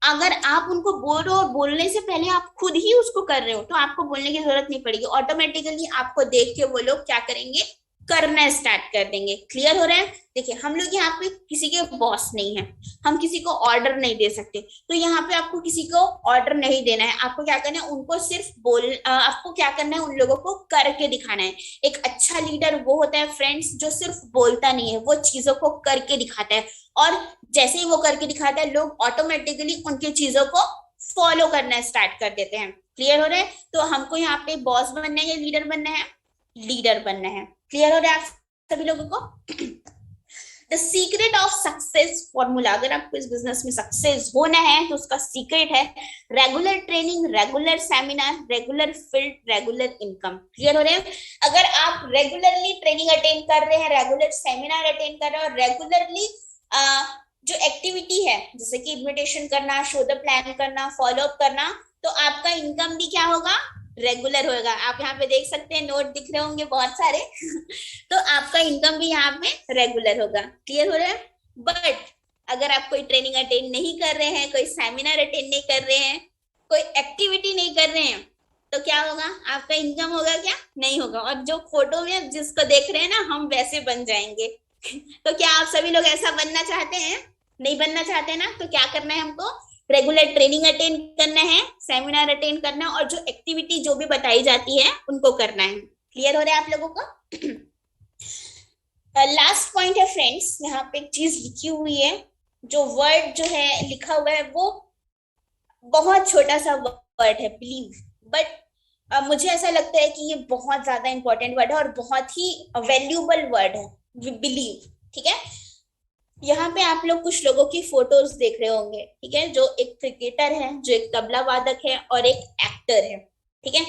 अगर आप उनको बोल रहे हो और बोलने से पहले आप खुद ही उसको कर रहे हो तो आपको बोलने की जरूरत नहीं पड़ेगी, ऑटोमेटिकली आपको देख के वो लोग क्या करेंगे, करना स्टार्ट कर देंगे। क्लियर हो रहा है? देखिए हम लोग यहाँ पे किसी के बॉस नहीं है, हम किसी को ऑर्डर नहीं दे सकते, तो यहाँ पे आपको किसी को ऑर्डर नहीं देना है। आपको क्या करना है, उनको सिर्फ आपको क्या करना है, उन लोगों को करके दिखाना है। एक अच्छा लीडर वो होता है फ्रेंड्स जो सिर्फ बोलता नहीं है, वो चीजों को करके दिखाता है, और जैसे ही वो करके दिखाता है लोग ऑटोमेटिकली उनकी चीजों को फॉलो करना स्टार्ट कर देते हैं। क्लियर हो रहा है? तो हमको यहाँ पे बॉस बनना है या लीडर बनना है? लीडर बनना है। क्लियर हो रहा है आप सभी लोगों को? The secret of success formula, अगर आपको इस बिजनेस में सक्सेस होना है तो उसका सीक्रेट है regular training, regular seminar, regular field, regular income. Clear हो रहे हैं? अगर आप रेगुलरली ट्रेनिंग अटेंड कर रहे हैं, रेगुलर सेमिनार अटेंड कर रहे हैं, और रेगुलरली जो एक्टिविटी है जैसे कि इन्विटेशन करना, शो द प्लान करना, फॉलो अप करना, तो आपका इनकम भी क्या होगा, रेगुलर होगा। आप यहाँ पे देख सकते हैं, नोट दिख रहे होंगे बहुत सारे तो आपका इनकम भी यहाँ पे रेगुलर होगा। क्लियर हो रहा है? बट अगर आप कोई ट्रेनिंग अटेंड नहीं कर रहे हैं, कोई सेमिनार अटेंड नहीं कर रहे हैं, कोई एक्टिविटी नहीं कर रहे हैं तो क्या होगा, आपका इनकम होगा क्या? नहीं होगा। और जो फोटो में जिसको देख रहे हैं ना, हम वैसे बन जाएंगे। तो क्या आप सभी लोग ऐसा बनना चाहते हैं? नहीं बनना चाहते ना? तो क्या करना है हमको? रेगुलर ट्रेनिंग अटेंड करना है, सेमिनार अटेंड करना है, और जो एक्टिविटी जो भी बताई जाती है उनको करना है। क्लियर हो रहा है आप लोगों को? लास्ट पॉइंट है फ्रेंड्स, यहाँ पे एक चीज लिखी हुई है। जो वर्ड जो है लिखा हुआ है वो बहुत छोटा सा वर्ड है, बिलीव। बट मुझे ऐसा लगता है कि ये बहुत ज्यादा इंपॉर्टेंट वर्ड है और बहुत ही वैल्यूबल वर्ड है, बिलीव। ठीक है। यहाँ पे आप लोग कुछ लोगों की फोटोज देख रहे होंगे, ठीक है, जो एक क्रिकेटर है, जो एक तबला वादक है और एक एक्टर है। ठीक है।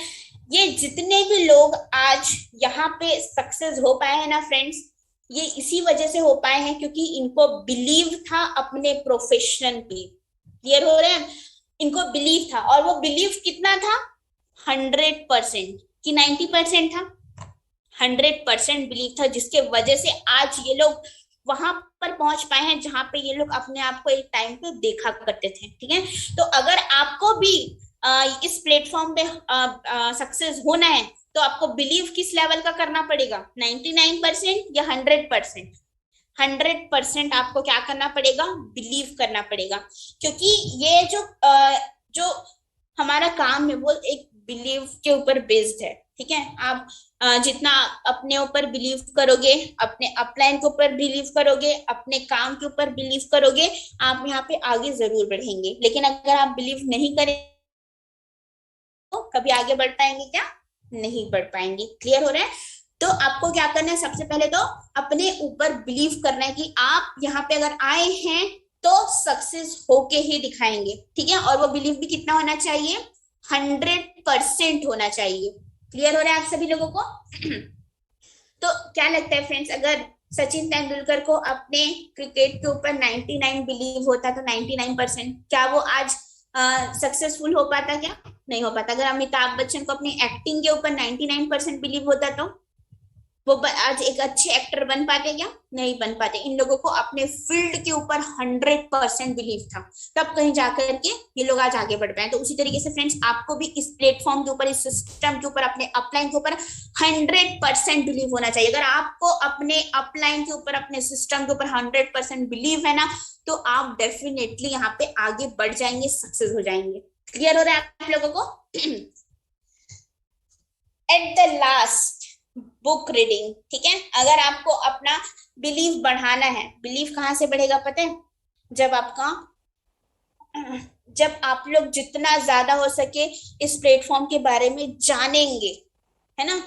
ये जितने भी लोग आज यहाँ पे सक्सेस हो पाए हैं ना फ्रेंड्स, ये इसी वजह से हो पाए हैं क्योंकि इनको बिलीव था अपने प्रोफेशन पे। क्लियर हो रहे हैं? इनको बिलीव था, और वो बिलीव कितना था? 100% कि 90% था? 100% बिलीव था, जिसके वजह से आज ये लोग वहां पर पहुंच पाए हैं जहां पे ये लोग अपने आप को एक टाइम पे देखा करते थे। ठीक है। तो अगर आपको भी इस प्लेटफॉर्म पे सक्सेस होना है तो आपको बिलीव किस लेवल का करना पड़ेगा? 99% या 100%? 100% आपको क्या करना पड़ेगा? बिलीव करना पड़ेगा। क्योंकि ये जो हमारा काम है वो एक बिलीव के ऊपर बेस्ड है। ठीक है। आप जितना अपने ऊपर बिलीव करोगे, अपने अपलाइन के ऊपर बिलीव करोगे, अपने काम के ऊपर बिलीव करोगे, आप यहाँ पे आगे जरूर बढ़ेंगे। लेकिन अगर आप बिलीव नहीं करें तो कभी आगे बढ़ पाएंगे क्या? नहीं बढ़ पाएंगे। क्लियर हो रहा है? तो आपको क्या करना है? सबसे पहले तो अपने ऊपर बिलीव करना है कि आप यहाँ पे अगर आए हैं तो सक्सेस होके ही दिखाएंगे। ठीक है। और वो बिलीव भी कितना होना चाहिए? 100% होना चाहिए। क्लियर हो रहा है आप सभी लोगों को? तो क्या लगता है फ्रेंड्स, अगर सचिन तेंदुलकर को अपने क्रिकेट के ऊपर 99 बिलीव होता तो 99%, क्या वो आज सक्सेसफुल हो पाता क्या? नहीं हो पाता। अगर अमिताभ बच्चन को अपनी एक्टिंग के ऊपर 99% बिलीव होता तो वो आज एक अच्छे एक्टर बन पाते क्या? नहीं बन पाते। इन लोगों को अपने फील्ड के ऊपर 100% बिलीव था, तब कहीं जाकर के ये लोग आज आगे बढ़ पाए। तो उसी तरीके से फ्रेंड्स, आपको भी इस प्लेटफॉर्म के ऊपर, इस सिस्टम के ऊपर, अपने अपलाइन के ऊपर 100% बिलीव होना चाहिए। अगर आपको अपने अपलाइन के ऊपर, अपने सिस्टम के ऊपर 100% बिलीव है ना, तो आप डेफिनेटली यहाँ पे आगे बढ़ जाएंगे, सक्सेस हो जाएंगे। क्लियर हो रहा है आप लोगों को? At the last, book reading. ठीक है। अगर आपको अपना बिलीव बढ़ाना है, बिलीव कहाँ से बढ़ेगा पता है? जब आपका जब आप लोग जितना ज्यादा हो सके इस प्लेटफॉर्म के बारे में जानेंगे, है ना,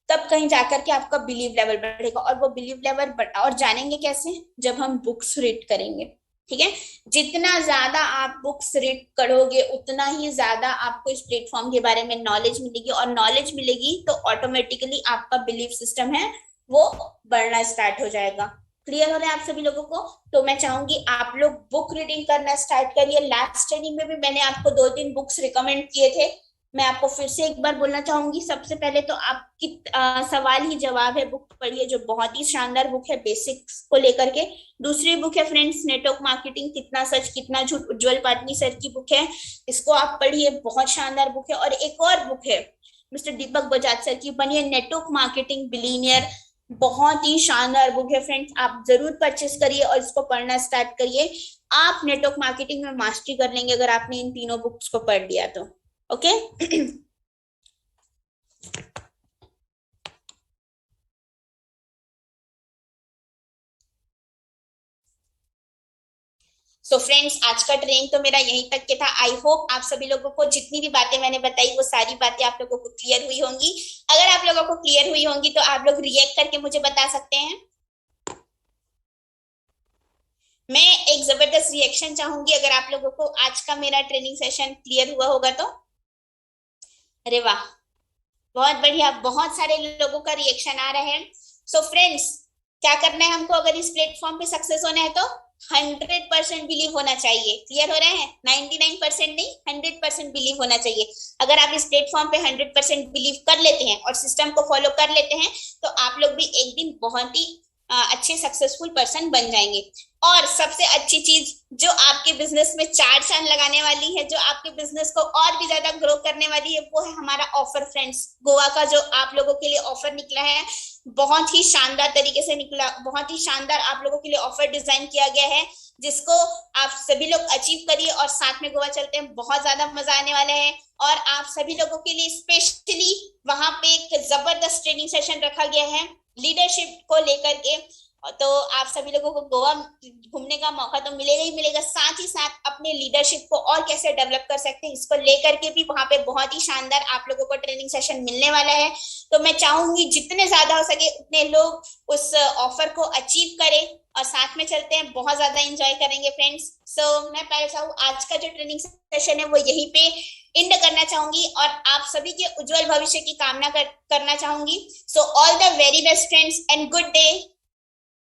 तब कहीं जाकर के आपका बिलीव लेवल बढ़ेगा। और वो बिलीव लेवल और जानेंगे कैसे? जब हम बुक्स रीड करेंगे। ठीक है। जितना ज्यादा आप बुक्स रीड करोगे उतना ही ज्यादा आपको इस प्लेटफॉर्म के बारे में नॉलेज मिलेगी, और नॉलेज मिलेगी तो ऑटोमेटिकली आपका बिलीफ सिस्टम है वो बढ़ना स्टार्ट हो जाएगा। क्लियर हो रहा है आप सभी लोगों को? तो मैं चाहूंगी आप लोग बुक रीडिंग करना स्टार्ट करिए। लास्ट ट्रेनिंग में भी मैंने आपको 2-3 बुक्स रिकमेंड किए थे, मैं आपको फिर से एक बार बोलना चाहूंगी। सबसे पहले तो आपकी सवाल ही जवाब है बुक पढ़िए, जो बहुत ही शानदार बुक है बेसिक्स को लेकर के। दूसरी बुक है फ्रेंड्स नेटवर्क मार्केटिंग, कितना सच कितना झूठ, उज्जवल पाटनी सर की बुक है, इसको आप पढ़िए, बहुत शानदार बुक है। और एक और बुक है मिस्टर दीपक बजाज सर की, बनिए नेटवर्क मार्केटिंग बिलीनियर, बहुत ही शानदार बुक है फ्रेंड्स, आप जरूर परचेस करिए और इसको पढ़ना स्टार्ट करिए। आप नेटवर्क मार्केटिंग में मास्टरी कर लेंगे अगर आपने इन तीनों बुक्स को पढ़ लिया तो। ओके। सो फ्रेंड्स, आज का ट्रेनिंग तो मेरा यहीं तक के था। आई होप आप सभी लोगों को जितनी भी बातें मैंने बताई वो सारी बातें आप लोगों को क्लियर हुई होंगी। अगर आप लोगों को क्लियर हुई होंगी तो आप लोग रिएक्ट करके मुझे बता सकते हैं। मैं एक जबरदस्त रिएक्शन चाहूंगी अगर आप लोगों को आज का मेरा ट्रेनिंग सेशन क्लियर हुआ होगा तो। अरे वाह, बहुत बढ़िया, बहुत सारे लोगों का रिएक्शन आ रहा है। सो फ्रेंड्स, क्या करना है हमको अगर इस प्लेटफॉर्म पे सक्सेस होना है तो 100% बिलीव होना चाहिए। क्लियर हो रहे हैं? 99% नहीं, 100% बिलीव होना चाहिए। अगर आप इस प्लेटफॉर्म पे 100% बिलीव कर लेते हैं और सिस्टम को फॉलो कर लेते हैं तो आप लोग भी एक दिन बहुत ही अच्छे सक्सेसफुल पर्सन बन जाएंगे। और सबसे अच्छी चीज जो आपके बिजनेस में चार चांद लगाने वाली है, जो आपके बिजनेस को और भी ज्यादा ग्रो करने वाली है, वो है हमारा ऑफर फ्रेंड्स। गोवा का जो आप लोगों के लिए ऑफर निकला है, बहुत ही शानदार तरीके से निकला, बहुत ही शानदार आप लोगों के लिए ऑफर डिजाइन किया गया है, जिसको आप सभी लोग अचीव करिए और साथ में गोवा चलते हैं, बहुत ज्यादा मजा आने वाला है। और आप सभी लोगों के लिए स्पेशली वहां पे एक जबरदस्त ट्रेनिंग सेशन रखा गया है लीडरशिप को लेकर के। तो आप सभी लोगों को गोवा घूमने का मौका तो मिलेगा ही मिलेगा, साथ ही साथ अपने लीडरशिप को और कैसे डेवलप कर सकते हैं इसको लेकर के भी वहां पे बहुत ही शानदार आप लोगों को ट्रेनिंग सेशन मिलने वाला है। तो मैं चाहूंगी जितने ज्यादा हो सके उतने लोग उस ऑफर को अचीव करें और साथ में चलते हैं, बहुत ज्यादा एंजॉय करेंगे फ्रेंड्स। मैं पहले चाहूँ आज का जो ट्रेनिंग सेशन है वो यहीं पे एंड करना चाहूंगी और आप सभी के उज्जवल भविष्य की कामना करना चाहूंगी। All the very best friends and good day.